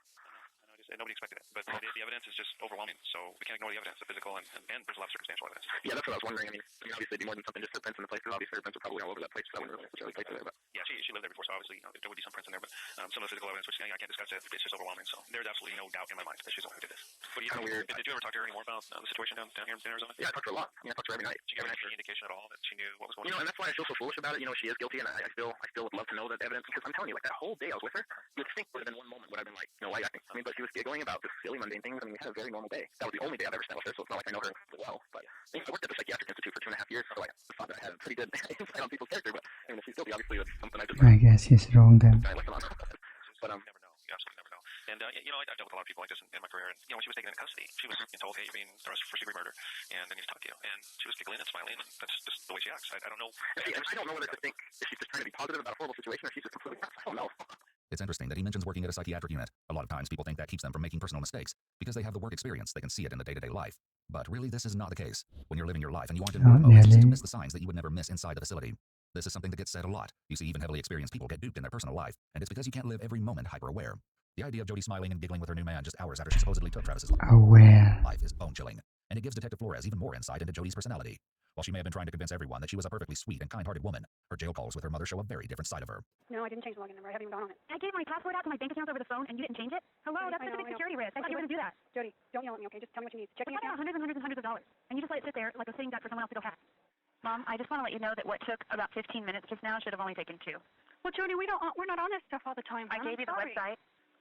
Nobody expected it, but the evidence is just overwhelming, so we can't ignore the evidence, the physical, and there's a lot of circumstantial evidence. Yeah, that's what I was wondering. I mean obviously it'd be more than something just footprints in the place, because obviously footprints are probably all over that place, so I wouldn't really necessarily place it there, but... Yeah, she lived there before, so obviously there would be some prints in there, but some of the physical evidence, which I can't discuss it, it's just overwhelming, so there's absolutely no doubt in my mind that she's the one who did this. But kind of weird. Did you ever talk to her anymore about the situation down here in Arizona? Yeah, I talked to her a lot. I talked to her every night. Did you give her any indication at all that she knew what was going on? And that's why I feel so foolish about it. She is guilty, and I still would love to know that evidence, because I'm telling you, like, that whole day I was with her, you'd think would have been one moment would have been like, light acting. I mean, but she was giggling about just silly, mundane things. I mean, we had a very normal day. That was the only day I've ever spent with her, so it's not like I know her well. But I worked at the Psychiatric Institute for 2.5 years, so I thought that I had a pretty good insight on people's character. But if she's guilty, obviously that's something I just... I guess he's wrong then. But you never know. You absolutely never know. And I've dealt with a lot of people like this in my career. And when she was taken into custody, she was told, "Hey, you're being arrested for secret murder, and they need to talk to you." And she was giggling and smiling, and that's just the way she acts. I don't know. I don't know whether to think if she's just trying to be positive about a horrible situation, or she's just completely nuts. I don't know. It's interesting that he mentions working at a psychiatric unit. A lot of times people think that keeps them from making personal mistakes. Because they have the work experience, they can see it in the day-to-day life. But really, this is not the case. When you're living your life and you aren't in mode, it's easy to miss the signs that you would never miss inside the facility. This is something that gets said a lot. You see even heavily experienced people get duped in their personal life, and it's because you can't live every moment hyper-aware. The idea of Jodi smiling and giggling with her new man just hours after she supposedly took Travis's life is bone-chilling, and it gives Detective Flores even more insight into Jodi's personality. While she may have been trying to convince everyone that she was a perfectly sweet and kind-hearted woman, her jail calls with her mother show a very different side of her. No, I didn't change the login number. I haven't even gone on it. I gave my password out to my bank account over the phone, and you didn't change it? Hello, that's such a big security risk. I thought you were going to do that. Jodi, don't yell at me, okay? Just tell me what you need. Check me account. Hundreds and hundreds and hundreds of dollars, and you just let it sit there like a sitting duck for someone else to go hack. Mom, I just want to let you know that what took about 15 minutes just now should have only taken 2. Well, Jodi, we're not on that stuff all the time. I gave you the website.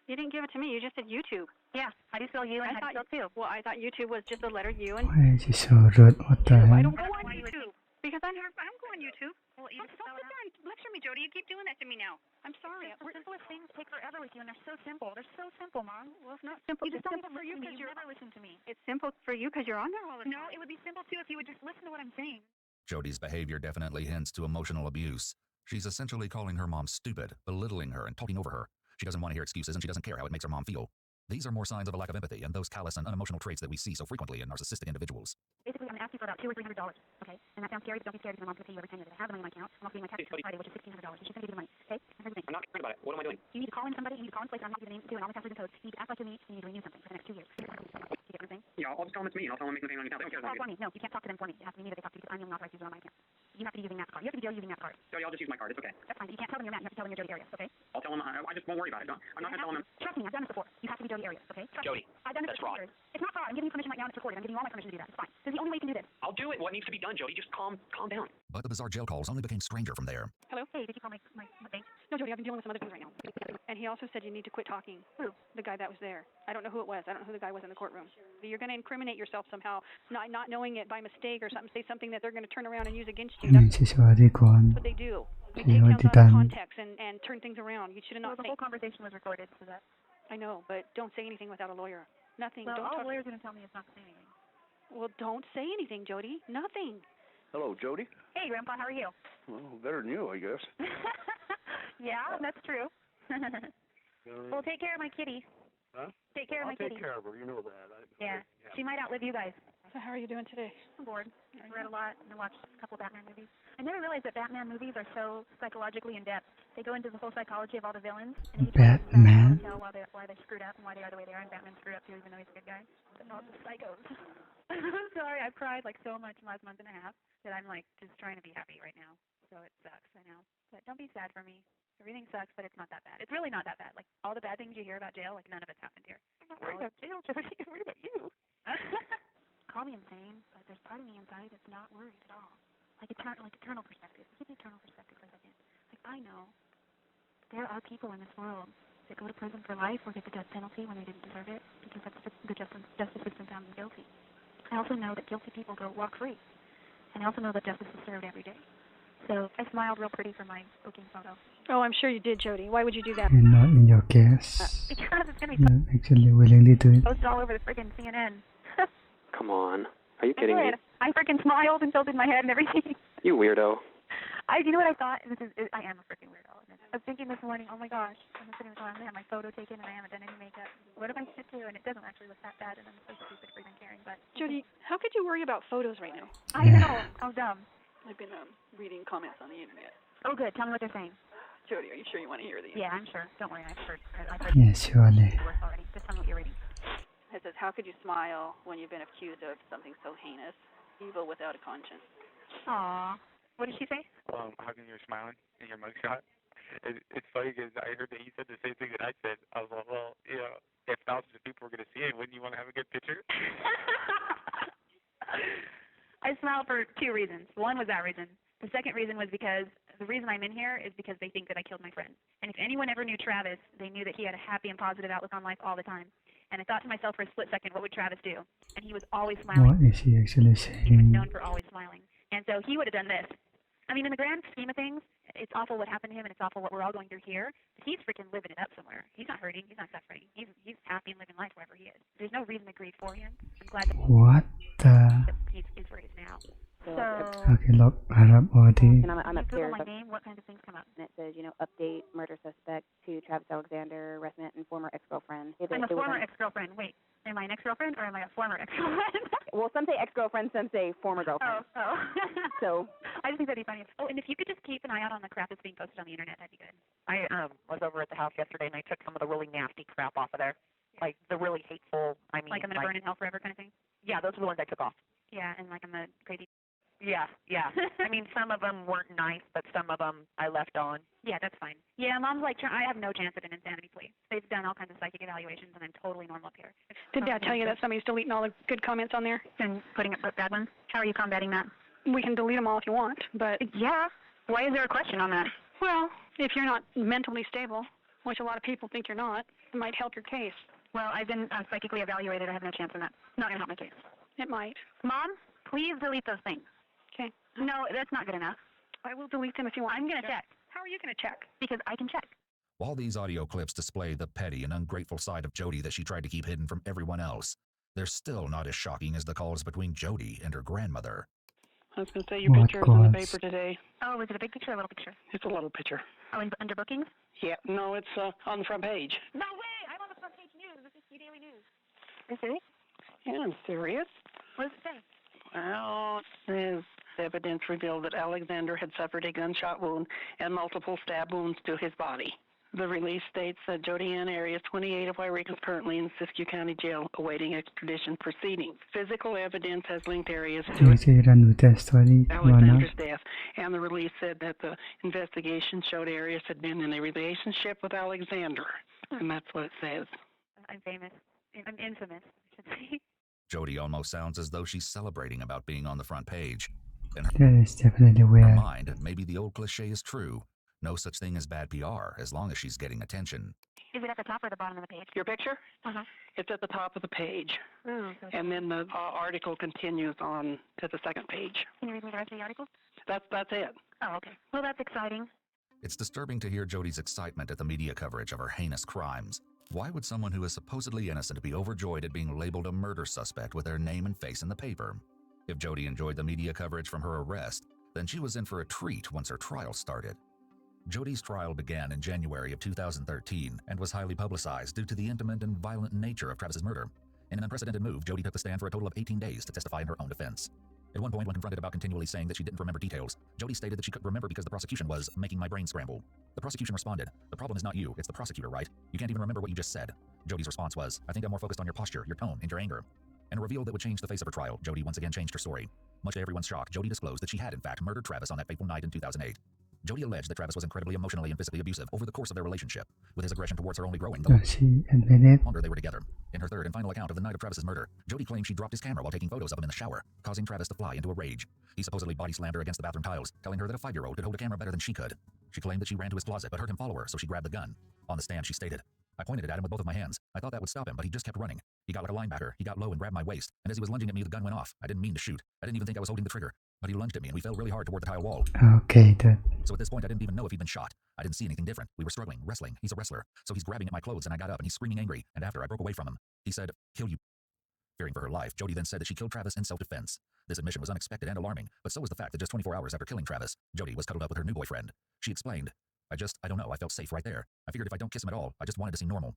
You didn't give it to me. You just said YouTube. Yeah, I do spell U and I spell 2. Well, I thought YouTube was just the letter U and... Why is he so rude? What the hell? I don't go on YouTube. Because I'm going YouTube. Well, don't sit there and lecture me, Jodi. You keep doing that to me now. I'm sorry. The simplest things take forever with you, and they're so simple. They're so simple, Mom. Well, it's not simple. You just don't simple for you because you never listen to me. It's simple for you because you're on there all the time. No, it would be simple, too, if you would just listen to what I'm saying. Jodi's behavior definitely hints to emotional abuse. She's essentially calling her mom stupid, belittling her, and talking over her. She doesn't want to hear excuses, and she doesn't care how it makes her mom feel. These are more signs of a lack of empathy and those callous and unemotional traits that we see so frequently in narcissistic individuals. Basically, I'm asking for about $200 or $300, okay? And that sounds scary, but don't be scared because my mom's going to pay you every time that I have the money in my account. I'm also getting my taxes on Friday, which is $1,600, and she's going to give you the money, okay? And here's the thing. I'm not concerned about it. What am I doing? You need to call in somebody, you need to call in place that I'm not giving the name to, and all the passwords and codes. You need to act like you need, and you need to renew something for the next 2 years. You get what I'm saying? Yeah, I'll just tell them it's me, and I'll tell them I'm making a payment on your account. They don't care for me. No, you can't talk to them for me. It has to be me that they talk to because I'm the only authorized user on my account. You have to be using MasterCard. You have to be using MasterCard. Jodi, I'll just use my card. It's okay. That's fine. You can't tell them you're Matt. You have to tell them you're jodiarias, okay? I'll tell them. I just won't worry about it. I'm not going to tell them. Trust me, I've done this before. You have to be jodiarias, okay? Jodi, I've done this that's for fraud. years. It's not fraud. I'm giving you permission right now and it's recorded. I'm giving you all my permission to do that. It's fine. This is the only way you can do this. I'll do it. What needs to be done, Jodi? Just calm down. But the bizarre jail calls only became stranger from there. Hello? Hey, did you call my bank? No, Jody, I've been dealing with some other things right now. And he also said you need to quit talking. Who? The guy that was there. I don't know who it was. I don't know who the guy was in the courtroom. You're going to incriminate yourself somehow, not knowing it by mistake or something. Say something that they're going to turn around and use against you. That's what they do. They take things out of context and turn things around. You should have not. Well, the whole conversation was recorded, so that. I know, but don't say anything without a lawyer. Nothing. Well, Don't all talk. the lawyer's going to tell me is not to say anything. Well, don't say anything, Jody. Nothing. Hello, Jody. Hey, Grandpa, how are you? Well, better than you, I guess. Yeah, that's true. Well, take care of my kitty. Huh? Take care of my I'll take kitty. care of her. You know that. Yeah. She might outlive you guys. So how are you doing today? I'm bored. I read a lot and I watched a couple Batman movies. I never realized that Batman movies are so psychologically in-depth. They go into the whole psychology of all the villains. And each Batman? tell why they screwed up and why they are the way they are. And Batman screwed up too, even though he's a good guy. But all the psychos. I'm sorry, I cried like so much in the last month and a half that I'm like just trying to be happy right now. So it sucks, I know. But don't be sad for me. Everything sucks, but it's not that bad. It's really not that bad. Like all the bad things you hear about jail, like none of it's happened here. I'm not worried about jail, Jody. I'm worried about you. Call me insane, but there's part of me inside that's not worried at all. Like eternal perspective. Give me eternal perspective for a second. Like I know there are people in this world that go to prison for life or get the death penalty when they didn't deserve it because the justice system found them guilty. I also know that guilty people go walk free. And I also know that justice is served every day. So I smiled real pretty for my booking photo. Oh, I'm sure you did, Jody. Why would you do that? And not in your case. Because it's going to be Not actually willingly do it. posted all over the friggin' CNN. Come on. Are you kidding me? I freaking smiled and tilted my head and everything. You weirdo. You know what I thought? I am a freaking weirdo. I was thinking this morning, oh my gosh, I'm sitting there going, I'm going to have my photo taken and I haven't done any makeup. What am I supposed to do? And it doesn't actually look that bad and I'm so stupid for even caring. But Jody, how could you worry about photos right now? I know. How dumb. I've been reading comments on the internet. Oh, good. Tell me what they're saying. Jody, are you sure you want to hear these? Yeah, I'm sure. Don't worry. I've heard Yes, surely. already. Just tell me what you're reading. It says, how could you smile when you've been accused of something so heinous, evil without a conscience? Aw. What did she say? How come you're smiling in your mugshot? It's funny because I heard that he said the same thing that I said. I was like, well, you know, if thousands of people were going to see it, wouldn't you want to have a good picture? I smiled for two reasons. One was that reason. The second reason was because the reason I'm in here is because they think that I killed my friend. And if anyone ever knew Travis, they knew that he had a happy and positive outlook on life all the time. And I thought to myself for a split second, what would Travis do? And he was always smiling. What is he actually He was saying? known for always smiling. And so he would have done this. I mean, in the grand scheme of things, it's awful what happened to him, and it's awful what we're all going through here. But he's freaking living it up somewhere. He's not hurting. He's not suffering. He's happy and living life wherever he is. There's no reason to grieve for him. I'm glad that What the? he's where he is now. So, Okay, look, harap already. And I'm you Google upstairs. my name, what kinds of things come up? And it says, you know, update murder suspect to Travis Alexander, resident and former ex-girlfriend. I'm a former ex-girlfriend. Wait, am I an ex-girlfriend or am I a former ex-girlfriend? Well, some say ex-girlfriend, some say former girlfriend. Oh. So I just think that'd be funny. Oh, and if you could just keep an eye out on the crap that's being posted on the internet, that'd be good. I was over at the house yesterday and I took some of the really nasty crap off of there. Like the really hateful, I mean. Like I'm going to burn in hell forever kind of thing? Yeah, those are the ones I took off. Yeah, and like I'm a crazy. Yeah. I mean, some of them weren't nice, but some of them I left on. Yeah, that's fine. Yeah, Mom's like, I have no chance of an insanity plea. They've done all kinds of psychic evaluations, and I'm totally normal up here. Did Dad tell you that somebody's deleting all the good comments on there? And putting up bad ones? How are you combating that? We can delete them all if you want, but... Yeah. Why is there a question on that? Well, if you're not mentally stable, which a lot of people think you're not, it might help your case. Well, I've been psychically evaluated. I have no chance in that. Not going to help my case. It might. Mom, please delete those things. Okay. No, that's not good enough. I will delete them if you want. I'm going to check. How are you going to check? Because I can check. While these audio clips display the petty and ungrateful side of Jody that she tried to keep hidden from everyone else, they're still not as shocking as the calls between Jody and her grandmother. I was going to say, your picture is in the paper today. Oh, is it a big picture or a little picture? It's a little picture. Oh, under bookings? Yeah, no, it's on the front page. No way! I'm on the front page news. This is Daily News. Is it? Yeah, I'm serious. What does it say? Well, it says evidence revealed that Alexander had suffered a gunshot wound and multiple stab wounds to his body. The release states that Jodiarias, 28 of Wairika, is currently in Siskiyou County Jail awaiting extradition proceedings. Physical evidence has linked Arias to Alexander's death, and the release said that the investigation showed Arias had been in a relationship with Alexander, and that's what it says. I'm famous. I'm infamous, I should say. Jody almost sounds as though she's celebrating about being on the front page. In her That is definitely weird. mind, maybe the old cliche is true. No such thing as bad PR, as long as she's getting attention. Is it at the top or the bottom of the page? Your picture? Uh-huh. It's at the top of the page. Oh, okay. And then the article continues on to the second page. Can you read me the rest of the article? That's it. Oh, okay. Well, that's exciting. It's disturbing to hear Jodi's excitement at the media coverage of her heinous crimes. Why would someone who is supposedly innocent be overjoyed at being labeled a murder suspect with their name and face in the paper? If Jodi enjoyed the media coverage from her arrest, then she was in for a treat once her trial started. Jodi's trial began in January of 2013 and was highly publicized due to the intimate and violent nature of Travis's murder. In an unprecedented move, Jodi took the stand for a total of 18 days to testify in her own defense. At one point, when confronted about continually saying that she didn't remember details, Jodi stated that she couldn't remember because the prosecution was making my brain scramble. The prosecution responded, "The problem is not you, it's the prosecutor, right? You can't even remember what you just said." Jodi's response was, "I think I'm more focused on your posture, your tone, and your anger." In a reveal that would change the face of her trial, Jodi once again changed her story. Much to everyone's shock, Jodi disclosed that she had in fact murdered Travis on that fateful night in 2008. Jodi alleged that Travis was incredibly emotionally and physically abusive over the course of their relationship, with his aggression towards her only growing the She admitted. longer they were together. In her third and final account of the night of Travis's murder, Jodi claimed she dropped his camera while taking photos of him in the shower, causing Travis to fly into a rage. He supposedly body slammed her against the bathroom tiles, telling her that a 5-year-old could hold a camera better than she could. She claimed that she ran to his closet but heard him follow her, so she grabbed the gun. On the stand, she stated, "I pointed it at him with both of my hands. I thought that would stop him, but he just kept running. He got like a linebacker. He got low and grabbed my waist, and as he was lunging at me, the gun went off. I didn't mean to shoot. I didn't even think I was holding the trigger. But he lunged at me and we fell really hard toward the tile wall." Okay, that. So at this point, I didn't even know if he'd been shot. I didn't see anything different. We were struggling, wrestling. He's a wrestler. So he's grabbing at my clothes and I got up and he's screaming angry. And after I broke away from him, he said, "Kill you." Fearing for her life, Jodi then said that she killed Travis in self-defense. This admission was unexpected and alarming, but so was the fact that just 24 hours after killing Travis, Jodi was cuddled up with her new boyfriend. She explained, I don't know, I felt safe right there. I figured if I don't kiss him at all, I just wanted to seem normal."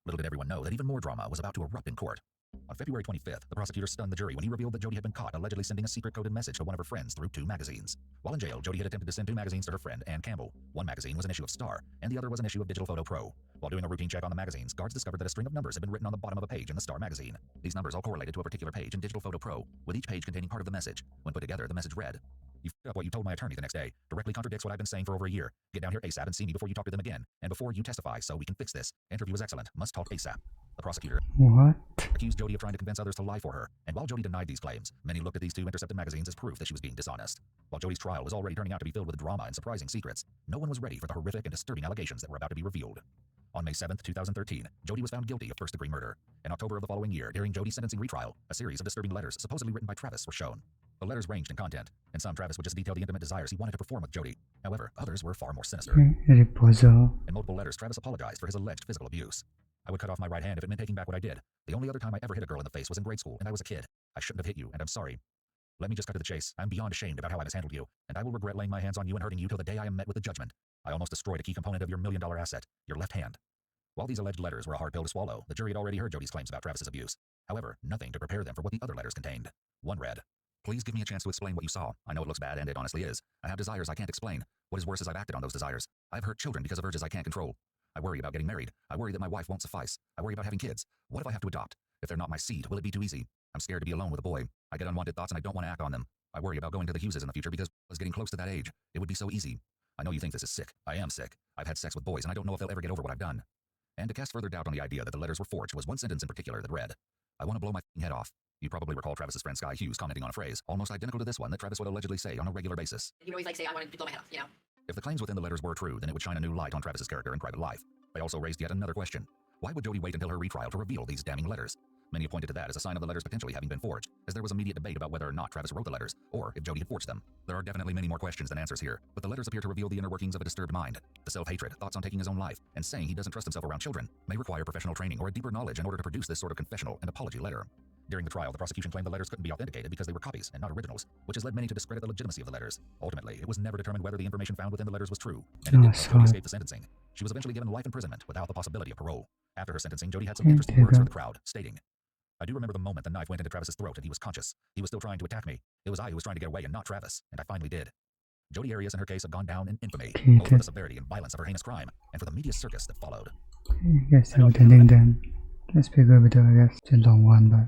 Little did everyone know that even more drama was about to erupt in court. On February 25th, the prosecutor stunned the jury when he revealed that Jodi had been caught allegedly sending a secret coded message to one of her friends through 2 magazines. While in jail, Jodi had attempted to send 2 magazines to her friend, Ann Campbell. One magazine was an issue of Star, and the other was an issue of Digital Photo Pro. While doing a routine check on the magazines, guards discovered that a string of numbers had been written on the bottom of a page in the Star magazine. These numbers all correlated to a particular page in Digital Photo Pro, with each page containing part of the message. When put together, the message read, "You f***ed up what you told my attorney the next day. Directly contradicts what I've been saying for over a year. Get down here ASAP and see me before you talk to them again. And before you testify so we can fix this. Interview was excellent. Must talk ASAP." The prosecutor What? accused Jodi of trying to convince others to lie for her, and while Jodi denied these claims, many looked at these 2 intercepted magazines as proof that she was being dishonest. While Jodi's trial was already turning out to be filled with drama and surprising secrets, no one was ready for the horrific and disturbing allegations that were about to be revealed. On May 7th, 2013, Jodi was found guilty of first-degree murder. In October of the following year, during Jodi's sentencing retrial, a series of disturbing letters supposedly written by Travis were shown. The letters ranged in content. In some, Travis would just detail the intimate desires he wanted to perform with Jodi. However, others were far more sinister. Reposo. In multiple letters, Travis apologized for his alleged physical abuse. "I would cut off my right hand if it meant taking back what I did. The only other time I ever hit a girl in the face was in grade school, and I was a kid. I shouldn't have hit you, and I'm sorry. Let me just cut to the chase. I'm beyond ashamed about how I mishandled you, and I will regret laying my hands on you and hurting you till the day I am met with the judgment. I almost destroyed a key component of your $1 million asset, your left hand." While these alleged letters were a hard pill to swallow, the jury had already heard Jodi's claims about Travis's abuse. However, nothing to prepare them for what the other letters contained. One read, "Please give me a chance to explain what you saw. I know it looks bad, and it honestly is. I have desires I can't explain. What is worse is I've acted on those desires. I've hurt children because of urges I can't control. I worry about getting married. I worry that my wife won't suffice. I worry about having kids. What if I have to adopt? If they're not my seed, will it be too easy? I'm scared to be alone with a boy. I get unwanted thoughts and I don't want to act on them. I worry about going to the Hugheses in the future because I was getting close to that age. It would be so easy. I know you think this is sick. I am sick. I've had sex with boys and I don't know if they'll ever get over what I've done." And to cast further doubt on the idea that the letters were forged was one sentence in particular that read, "I want to blow my head off." You probably recall Travis's friend Sky Hughes commenting on a phrase almost identical to this one that Travis would allegedly say on a regular basis. You always say, "I want to blow my head off," you know? If the claims within the letters were true, then it would shine a new light on Travis's character and private life. They also raised yet another question. Why would Jodi wait until her retrial to reveal these damning letters? Many pointed to that as a sign of the letters potentially having been forged, as there was immediate debate about whether or not Travis wrote the letters, or if Jodi had forged them. There are definitely many more questions than answers here, but the letters appear to reveal the inner workings of a disturbed mind. The self-hatred, thoughts on taking his own life, and saying he doesn't trust himself around children may require professional training or a deeper knowledge in order to produce this sort of confessional and apology letter. During the trial, the prosecution claimed the letters couldn't be authenticated because they were copies and not originals, which has led many to discredit the legitimacy of the letters. Ultimately, it was never determined whether the information found within the letters was true, and it didn't help Jodi escape the sentencing. She was eventually given life imprisonment without the possibility of parole. After her sentencing, Jodi had some interesting words for the crowd, stating, "I do remember the moment the knife went into Travis's throat and he was conscious. He was still trying to attack me. It was I who was trying to get away and not Travis, and I finally did." Jodiarias and her case have gone down in infamy, both for the severity and violence of her heinous crime, and for the media circus that followed. I guess I'm attending then. Let's be good with it, I guess. It's a long one, but